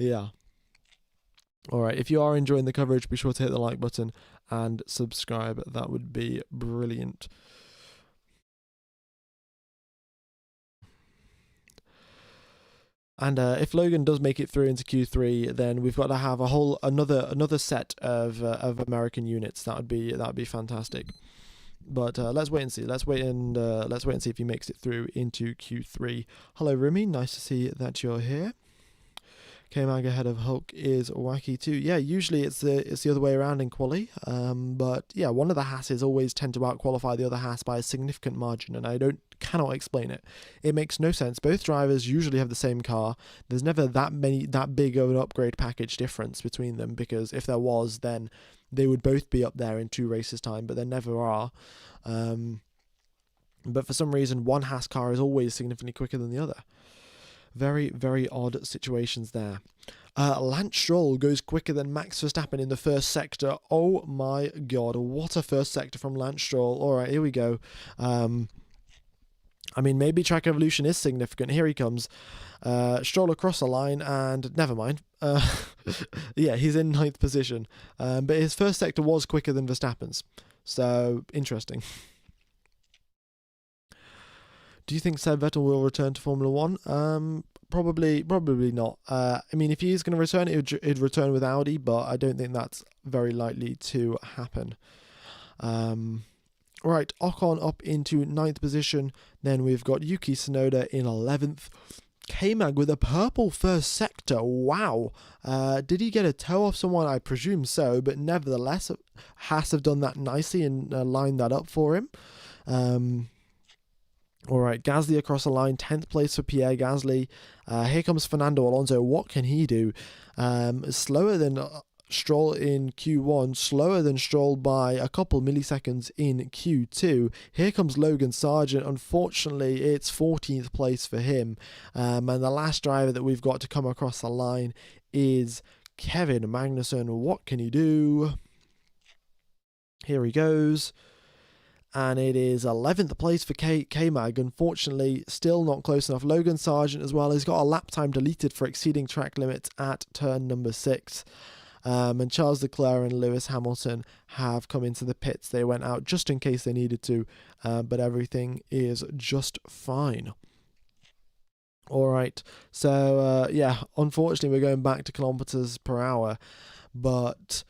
Yeah. All right. If you are enjoying the coverage, be sure to hit the like button and subscribe. That would be brilliant. And if Logan does make it through into Q3, then we've got to have another set of American units. That would be fantastic. But let's wait and see. Let's wait and see if he makes it through into Q3. Hello, Remy. Nice to see that you're here. K-Mag ahead of Hulk is wacky too. Yeah, usually it's the other way around in quali. But yeah, one of the Hasses always tend to out-qualify the other Hass by a significant margin, and I cannot explain it. It makes no sense. Both drivers usually have the same car. There's never that big of an upgrade package difference between them, because if there was, then they would both be up there in 2 races time, but there never are. But for some reason, one Haas car is always significantly quicker than the other. Very, very odd situations there. Lance Stroll goes quicker than Max Verstappen in the first sector. Oh my god, what a first sector from Lance Stroll. Alright, here we go. I mean, maybe track evolution is significant. Here he comes. Stroll across the line, and never mind. Yeah, he's in 9th position. But his first sector was quicker than Verstappen's. So, interesting. Do you think Seb Vettel will return to Formula One? Probably not. I mean, if he is going to return, he'd return with Audi, but I don't think that's very likely to happen. Right, Ocon up into 9th position. Then we've got Yuki Tsunoda in 11th. K-Mag with a purple first sector. Wow. Did he get a toe off someone? I presume so, but nevertheless, Haas have done that nicely and lined that up for him. All right, Gasly across the line, 10th place for Pierre Gasly. Here comes Fernando Alonso. What can he do? Slower than Stroll in Q1, slower than Stroll by a couple milliseconds in Q2. Here comes Logan Sargent. Unfortunately, it's 14th place for him. And the last driver that we've got to come across the line is Kevin Magnussen. What can he do? Here he goes. And it is 11th place for K-Mag. Unfortunately, still not close enough. Logan Sargent as well. He's got a lap time deleted for exceeding track limits at turn number 6. And Charles Leclerc and Lewis Hamilton have come into the pits. They went out just in case they needed to, but everything is just fine. All right, so yeah, unfortunately we're going back to kilometers per hour, but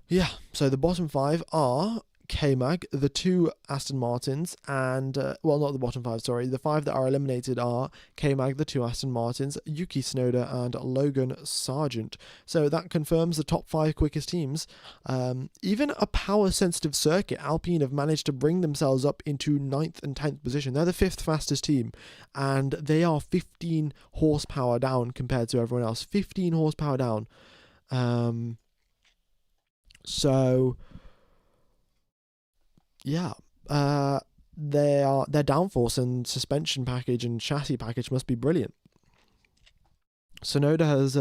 yeah, so the bottom 5 are K-Mag, the 2 Aston Martins, and, well, not the bottom 5, sorry. The 5 that are eliminated are K-Mag, the 2 Aston Martins, Yuki Tsunoda, and Logan Sargent. So that confirms the top 5 quickest teams. Even a power-sensitive circuit, Alpine have managed to bring themselves up into 9th and 10th position. They're the 5th fastest team, and they are 15 horsepower down compared to everyone else. 15 horsepower down. So... yeah, their downforce and suspension package and chassis package must be brilliant. Tsunoda has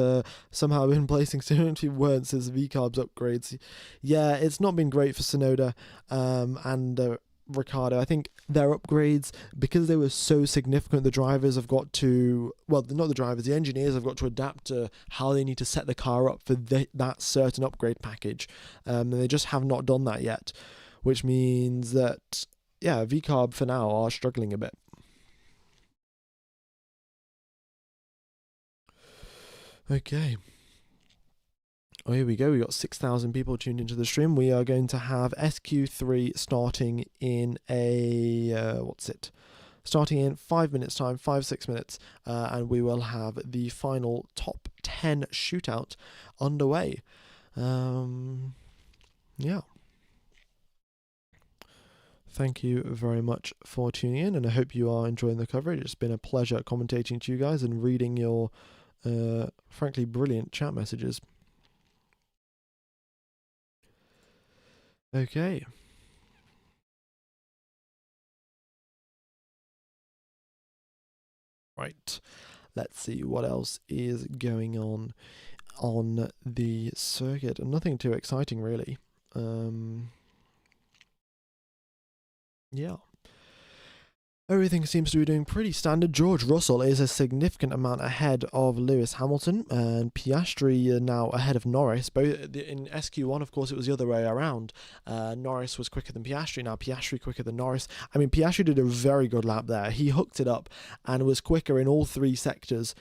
somehow been placing significantly worse since VCARB's upgrades. Yeah, it's not been great for Tsunoda and Ricciardo. I think their upgrades, because they were so significant, the drivers have got to, well, not the drivers, the engineers have got to adapt to how they need to set the car up for that certain upgrade package. And they just have not done that yet. Which means that, yeah, VCARB for now are struggling a bit. Okay. Oh, here we go. We got 6,000 people tuned into the stream. We are going to have SQ3 starting in starting in 5 minutes time, 5-6 minutes, and we will have the final top 10 shootout underway. Yeah. Thank you very much for tuning in, and I hope you are enjoying the coverage. It's been a pleasure commentating to you guys and reading your, frankly, brilliant chat messages. Okay. Right. Let's see what else is going on the circuit. Nothing too exciting, really. Yeah. Everything seems to be doing pretty standard. George Russell is a significant amount ahead of Lewis Hamilton, and Piastri now ahead of Norris. Both in SQ1, of course, it was the other way around. Norris was quicker than Piastri. Now Piastri quicker than Norris. I mean, Piastri did a very good lap there. He hooked it up and was quicker in all 3 sectors,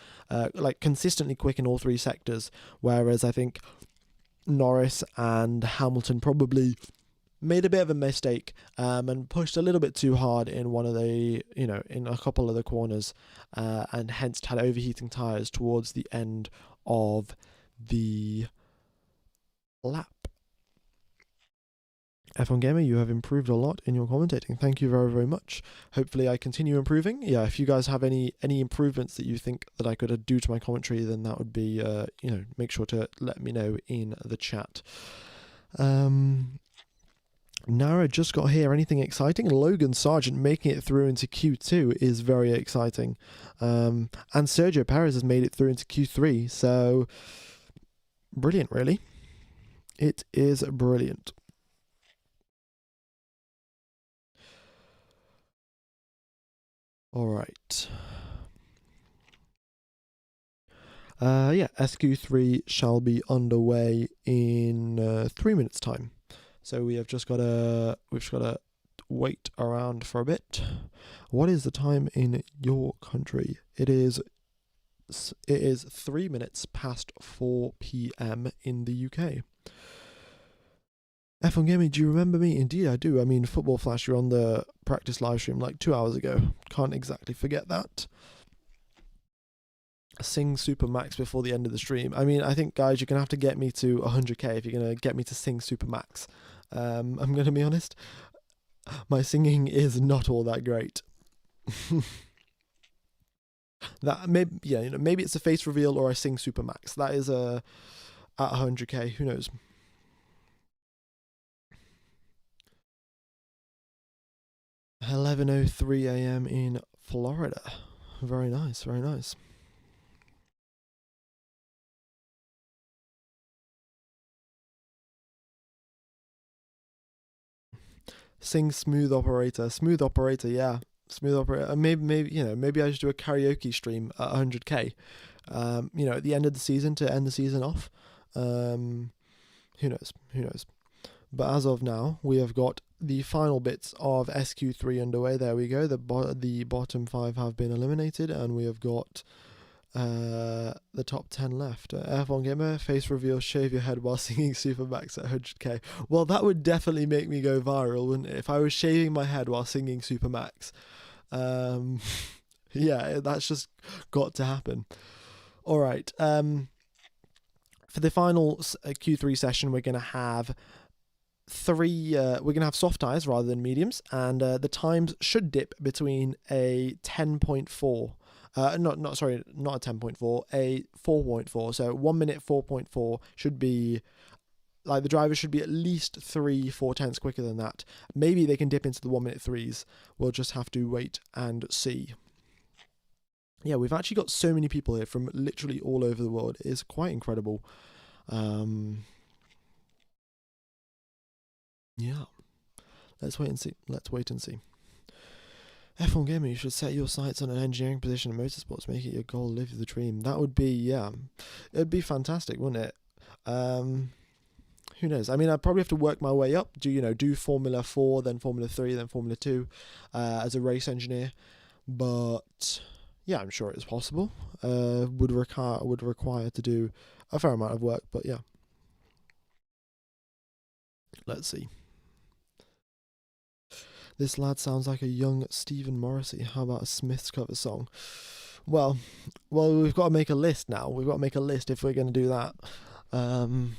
like consistently quick in all 3 sectors. Whereas I think Norris and Hamilton probably made a bit of a mistake and pushed a little bit too hard in one of the, in a couple of the corners, and hence had overheating tyres towards the end of the lap. F1 Gamer, you have improved a lot in your commentating. Thank you very, very much. Hopefully I continue improving. Yeah, if you guys have any improvements that you think that I could do to my commentary, then that would be, make sure to let me know in the chat. Nara just got here. Anything exciting? Logan Sargent making it through into Q2 is very exciting. And Sergio Perez has made it through into Q3. So, brilliant, really. It is brilliant. All right. Yeah, SQ3 shall be underway in 3 minutes' time. So we have just got to wait around for a bit. What is the time in your country? It is 3 minutes past 4 p.m. in the UK. F1 Gaming, do you remember me? Indeed, I do. I mean, Football Flash, you're on the practice live stream like 2 hours ago. Can't exactly forget that. Sing Super Max before the end of the stream. I mean, I think, guys, you're going to have to get me to 100k if you're going to get me to sing Super Max. I'm going to be honest, my singing is not all that great. Maybe it's a face reveal or I sing Super Max. That is at 100k. Who knows? 11:03 a.m. in Florida. Very nice, very nice. Sing Smooth Operator. Smooth Operator, yeah. Smooth Operator. Maybe I should do a karaoke stream at 100k. At the end of the season to end the season off. Who knows? Who knows? But as of now, we have got the final bits of SQ3 underway. There we go. The bottom 5 have been eliminated, and we have got the top 10 left. F1 Gamer, face reveal, shave your head while singing Supermax at 100k. Well, that would definitely make me go viral, wouldn't it? If I was shaving my head while singing Supermax. Yeah, that's just got to happen. All right. For the final Q3 session, we're going to have we're going to have soft tires rather than mediums, and the times should dip between a 10.4 not a 10.4, a 4.4. So 1 minute 4.4 should be, like, the driver should be at least 3-4 tenths quicker than that. Maybe they can dip into the 1 minute 3s. We'll just have to wait and see. Yeah, we've actually got so many people here from literally all over the world. It is quite incredible. Yeah. Let's wait and see. F1 Gamer, you should set your sights on an engineering position in motorsports, make it your goal, live the dream. That would be, it'd be fantastic, wouldn't it? Who knows? I mean, I'd probably have to work my way up, do Formula 4, then Formula 3, then Formula 2, as a race engineer. But yeah, I'm sure it's possible. Would require to do a fair amount of work, but yeah. Let's see. This lad sounds like a young Stephen Morrissey. How about a Smiths cover song? Well, we've got to make a list now. We've got to make a list if we're going to do that. And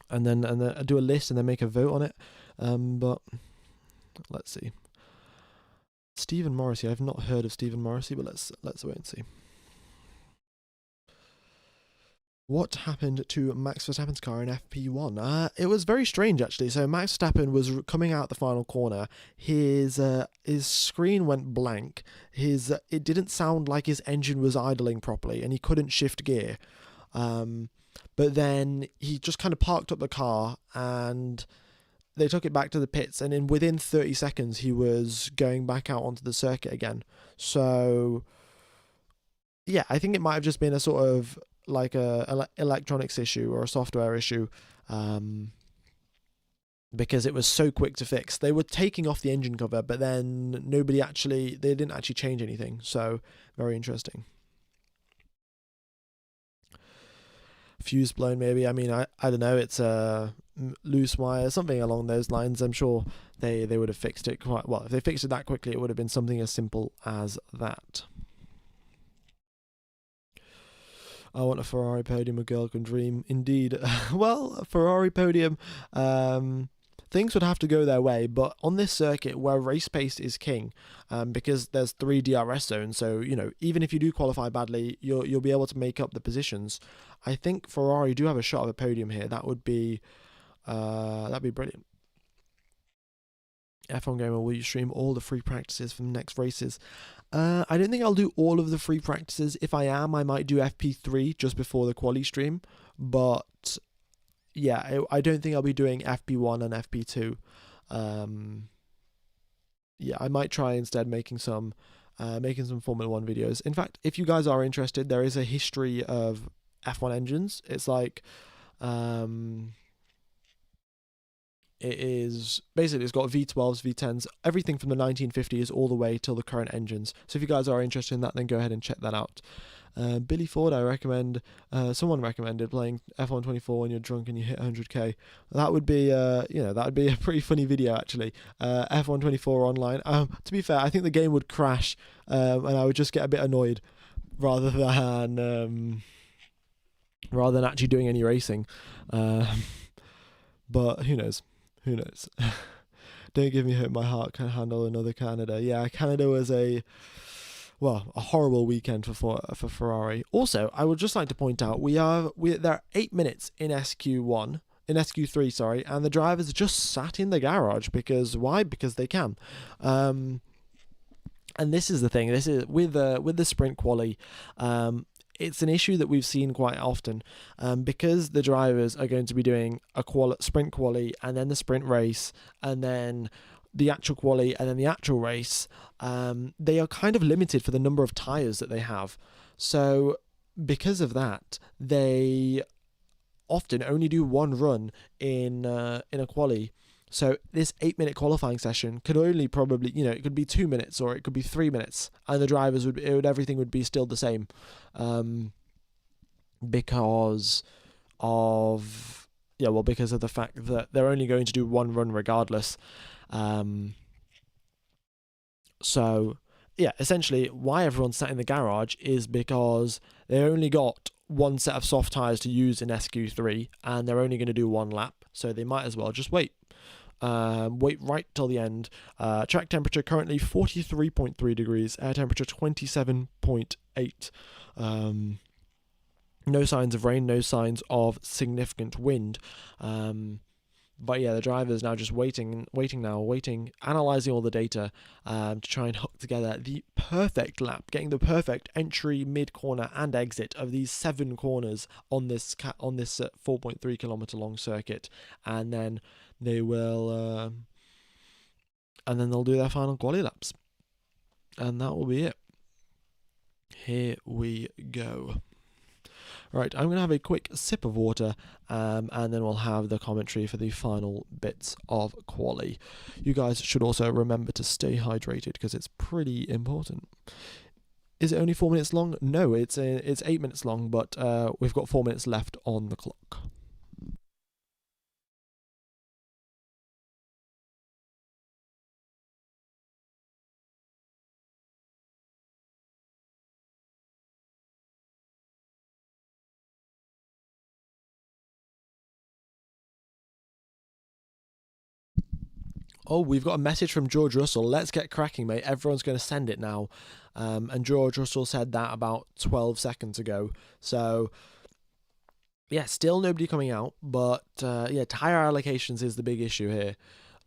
then do a list and then make a vote on it. But let's see. Stephen Morrissey. I've not heard of Stephen Morrissey, but let's wait and see. What happened to Max Verstappen's car in FP1? It was very strange, actually. So Max Verstappen was coming out the final corner. His screen went blank. It didn't sound like his engine was idling properly, and he couldn't shift gear. But then he just kind of parked up the car, and they took it back to the pits. And within 30 seconds, he was going back out onto the circuit again. So yeah, I think it might have just been a sort of like a electronics issue or a software issue, because it was so quick to fix. They were taking off the engine cover, but then they didn't actually change anything. So very interesting. Fuse blown, maybe. I mean, I don't know. It's a loose wire, something along those lines. I'm sure they would have fixed it quite well. If they fixed it that quickly, it would have been something as simple as that. I want a Ferrari podium, a girl can dream. Indeed. Well, a Ferrari podium, things would have to go their way, but on this circuit where race pace is king, because there's 3 DRS zones, so even if you do qualify badly, you'll be able to make up the positions. I think Ferrari do have a shot of a podium here. That'd be brilliant. F1 Gamer, will you stream all the free practices from the next races? I don't think I'll do all of the free practices. If I am, I might do FP3 just before the quali stream. But yeah, I don't think I'll be doing FP1 and FP2. Yeah, I might try instead making some Formula 1 videos. In fact, if you guys are interested, there is a history of F1 engines. It's like it's got V12s, V10s, everything from the 1950s all the way till the current engines. So if you guys are interested in that, then go ahead and check that out. Billy Ford, I recommend. Someone recommended playing F1 24 when you're drunk and you hit 100k. That would be, that would be a pretty funny video actually. F1 24 online. To be fair, I think the game would crash, and I would just get a bit annoyed, rather than actually doing any racing. But who knows? Who knows? Don't give me hope. My heart can handle another Canada. Yeah, Canada was well, a horrible weekend for Ferrari. Also, I would just like to point out there are 8 minutes in SQ3, sorry, and the drivers just sat in the garage because why? Because they can. And this is the thing. This is with the sprint quali. It's an issue that we've seen quite often, because the drivers are going to be doing a sprint quali and then the sprint race and then the actual quali and then the actual race. They are kind of limited for the number of tires that they have. So because of that, they often only do one run in a quali. So this 8-minute qualifying session could only probably, it could be 2 minutes or it could be 3 minutes, and the drivers everything would be still the same, because of the fact that they're only going to do one run regardless. So yeah, essentially why everyone's sat in the garage is because they only got one set of soft tires to use in SQ3 and they're only going to do one lap, so they might as well just wait. Wait right till the end. Track temperature currently 43.3 degrees, air temperature 27.8. No signs of rain, no signs of significant wind. But yeah, the driver's now just waiting, analysing all the data to try and hook together the perfect lap, getting the perfect entry, mid-corner and exit of these 7 corners on this 4.3 kilometre long circuit, and then they will, and then they'll do their final quali laps, and that will be it. Here we go. Right, I'm going to have a quick sip of water, and then we'll have the commentary for the final bits of quali. You guys should also remember to stay hydrated because it's pretty important. Is it only 4 minutes long? No, it's 8 minutes long, but we've got 4 minutes left on the clock. Oh, we've got a message from George Russell. Let's get cracking, mate. Everyone's going to send it now. And George Russell said that about 12 seconds ago. So, yeah, still nobody coming out. But, yeah, tyre allocations is the big issue here.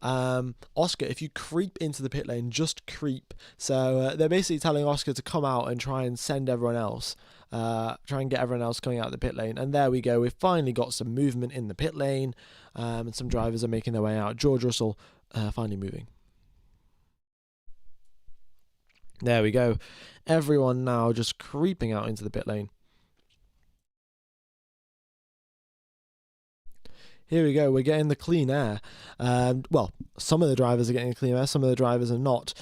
Oscar, if you creep into the pit lane, just creep. So they're basically telling Oscar to come out and try and send everyone else. Try and get everyone else coming out of the pit lane. And there we go. We've finally got some movement in the pit lane. And some drivers are making their way out. George Russell finally moving. There we go. Everyone now just creeping out into the pit lane. Here we go. We're getting the clean air. Well, some of the drivers are getting clean air. Some of the drivers are not.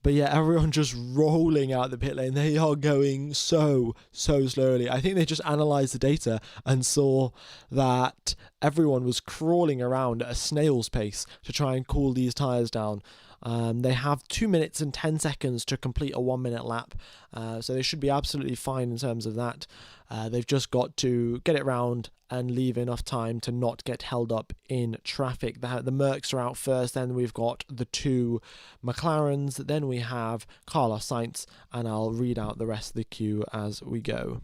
But yeah, everyone just rolling out the pit lane. They are going so slowly. I think they just analysed the data and saw that everyone was crawling around at a snail's pace to try and cool these tyres down. They have 2 minutes and 10 seconds to complete a 1 minute lap, so they should be absolutely fine in terms of that. They've just got to get it round and leave enough time to not get held up in traffic. The Mercs are out first, then we've got the 2 McLarens, then we have Carlos Sainz, and I'll read out the rest of the queue as we go.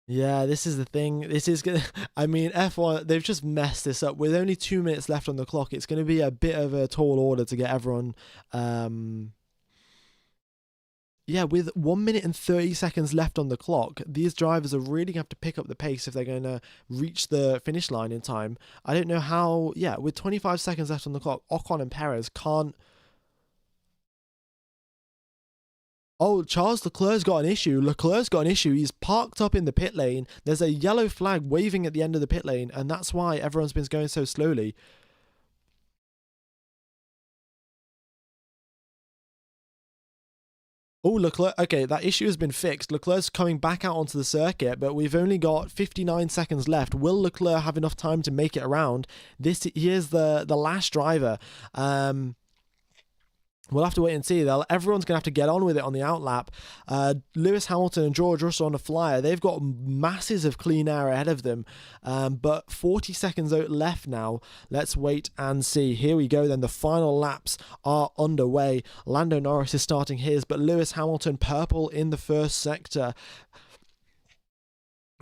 Yeah, this is the thing. This is gonna. I mean, F1. They've just messed this up. With only 2 minutes left on the clock, it's going to be a bit of a tall order to get everyone. Yeah, with 1 minute and 30 seconds left on the clock, these drivers are really going to have to pick up the pace if they're going to reach the finish line in time. I don't know how. Yeah, with 25 seconds left on the clock, Ocon and Perez can't. Oh, Charles Leclerc's got an issue. He's parked up in the pit lane. There's a yellow flag waving at the end of the pit lane, and that's why everyone's been going so slowly. Oh, Leclerc. Okay, that issue has been fixed. Leclerc's coming back out onto the circuit, but we've only got 59 seconds left. Will Leclerc have enough time to make it around? Here's the last driver. We'll have to wait and see. Everyone's going to have to get on with it on the outlap. Lewis Hamilton and George Russell on a flyer. They've got masses of clean air ahead of them. But 40 seconds left now. Let's wait and see. Here we go then. The final laps are underway. Lando Norris is starting his, but Lewis Hamilton purple in the first sector.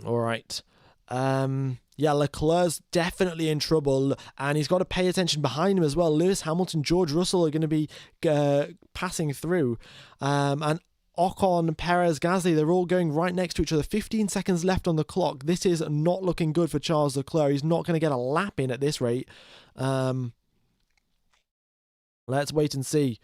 All right. Yeah, Leclerc's definitely in trouble, and he's got to pay attention behind him as well. Lewis Hamilton, George Russell are going to be passing through. And Ocon, Perez, Gasly, they're all going right next to each other. 15 seconds left on the clock. This is not looking good for Charles Leclerc. He's not going to get a lap in at this rate. Let's wait and see.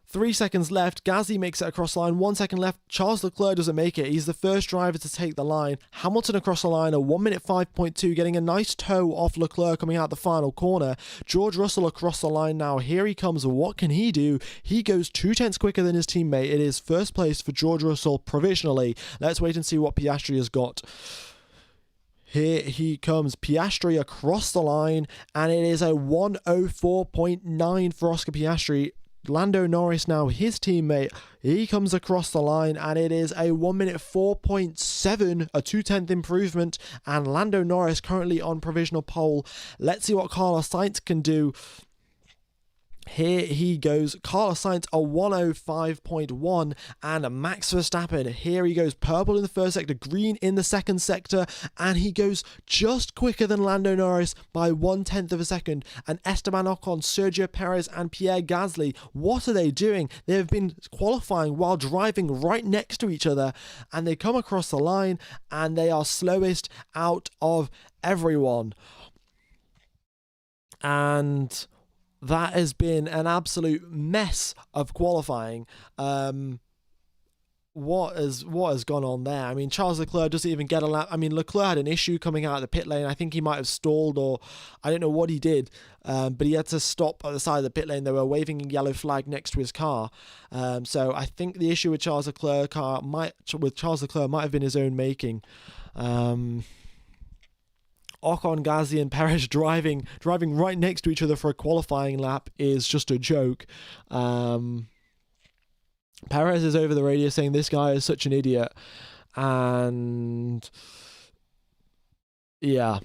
3 seconds left. Gasly makes it across the line. 1 second left. Charles Leclerc doesn't make it. He's the first driver to take the line. Hamilton across the line, a 1 minute 5.2, getting a nice toe off Leclerc coming out the final corner. George Russell across the line now. Here he comes. What can he do? He goes 2/10 quicker than his teammate. It is first place for George Russell provisionally. Let's wait and see what Piastri has got. Here he comes, Piastri across the line, and it is a 1:04.9 for Oscar Piastri. Lando Norris now, his teammate, he comes across the line, and it is a 1 minute 4.7, a 2/10 improvement, and Lando Norris currently on provisional pole. Let's see what Carlos Sainz can do. Here he goes, Carlos Sainz a 1:05.1, and Max Verstappen, here he goes, purple in the first sector, green in the second sector, and he goes just quicker than Lando Norris by 1/10 of a second. And Esteban Ocon, Sergio Perez, and Pierre Gasly, what are they doing? They have been qualifying while driving right next to each other, and they come across the line, and they are slowest out of everyone. And that has been an absolute mess of qualifying. What has gone on there? I mean, Charles Leclerc doesn't even get a lap. I mean, Leclerc had an issue coming out of the pit lane. I think he might have stalled, or I don't know what he did, but he had to stop at the side of the pit lane. They were waving a yellow flag next to his car. So I think the issue with Charles Leclerc might have been his own making. Ocon, Gasly, and Perez driving right next to each other for a qualifying lap is just a joke. Perez is over the radio saying this guy is such an idiot, and yeah,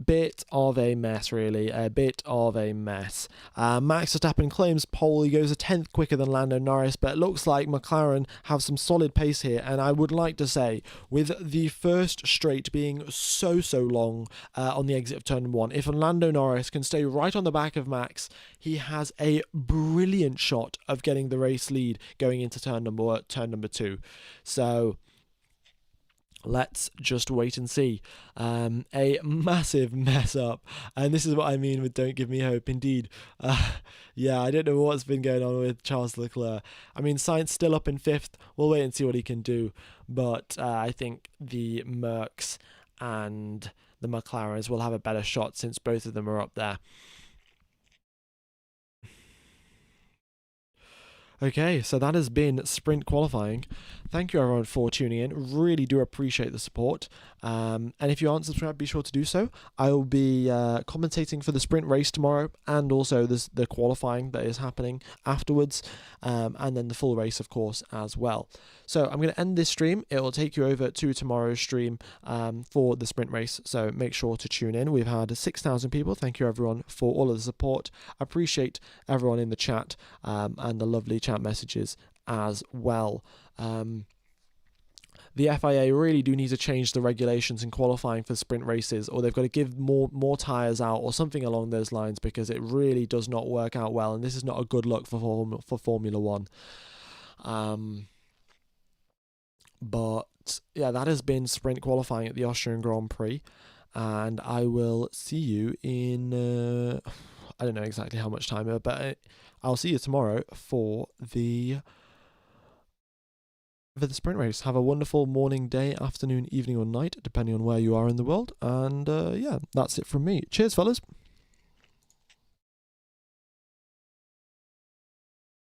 bit of a mess, really. A bit of a mess. Max Verstappen claims pole. He goes 1/10 quicker than Lando Norris, but it looks like McLaren have some solid pace here. And I would like to say, with the first straight being so long on the exit of turn 1, if Lando Norris can stay right on the back of Max, he has a brilliant shot of getting the race lead going into turn number 2. So let's just wait and see. A massive mess up. And this is what I mean with don't give me hope, indeed. Yeah, I don't know what's been going on with Charles Leclerc. I mean, Sainz still up in 5th. We'll wait and see what he can do. But I think the Mercs and the McLarens will have a better shot since both of them are up there. Okay, so that has been sprint qualifying. Thank you everyone for tuning in. Really do appreciate the support. And if you aren't subscribed, be sure to do so. I will be commentating for the sprint race tomorrow, and also the qualifying that is happening afterwards, and then the full race, of course, as well. So I'm going to end this stream. It will take you over to tomorrow's stream for the sprint race, so make sure to tune in. We've had 6,000 people. Thank you everyone for all of the support. Appreciate everyone in the chat and the lovely chat messages as well. The FIA really do need to change the regulations in qualifying for sprint races, or they've got to give more tyres out or something along those lines, because it really does not work out well, and this is not a good look for Formula 1. But yeah, that has been sprint qualifying at the Austrian Grand Prix, and I will see you in I don't know exactly how much time, but I'll see you tomorrow for the sprint race. Have a wonderful morning, day, afternoon, evening, or night, depending on where you are in the world. And yeah, that's it from me. Cheers, fellas.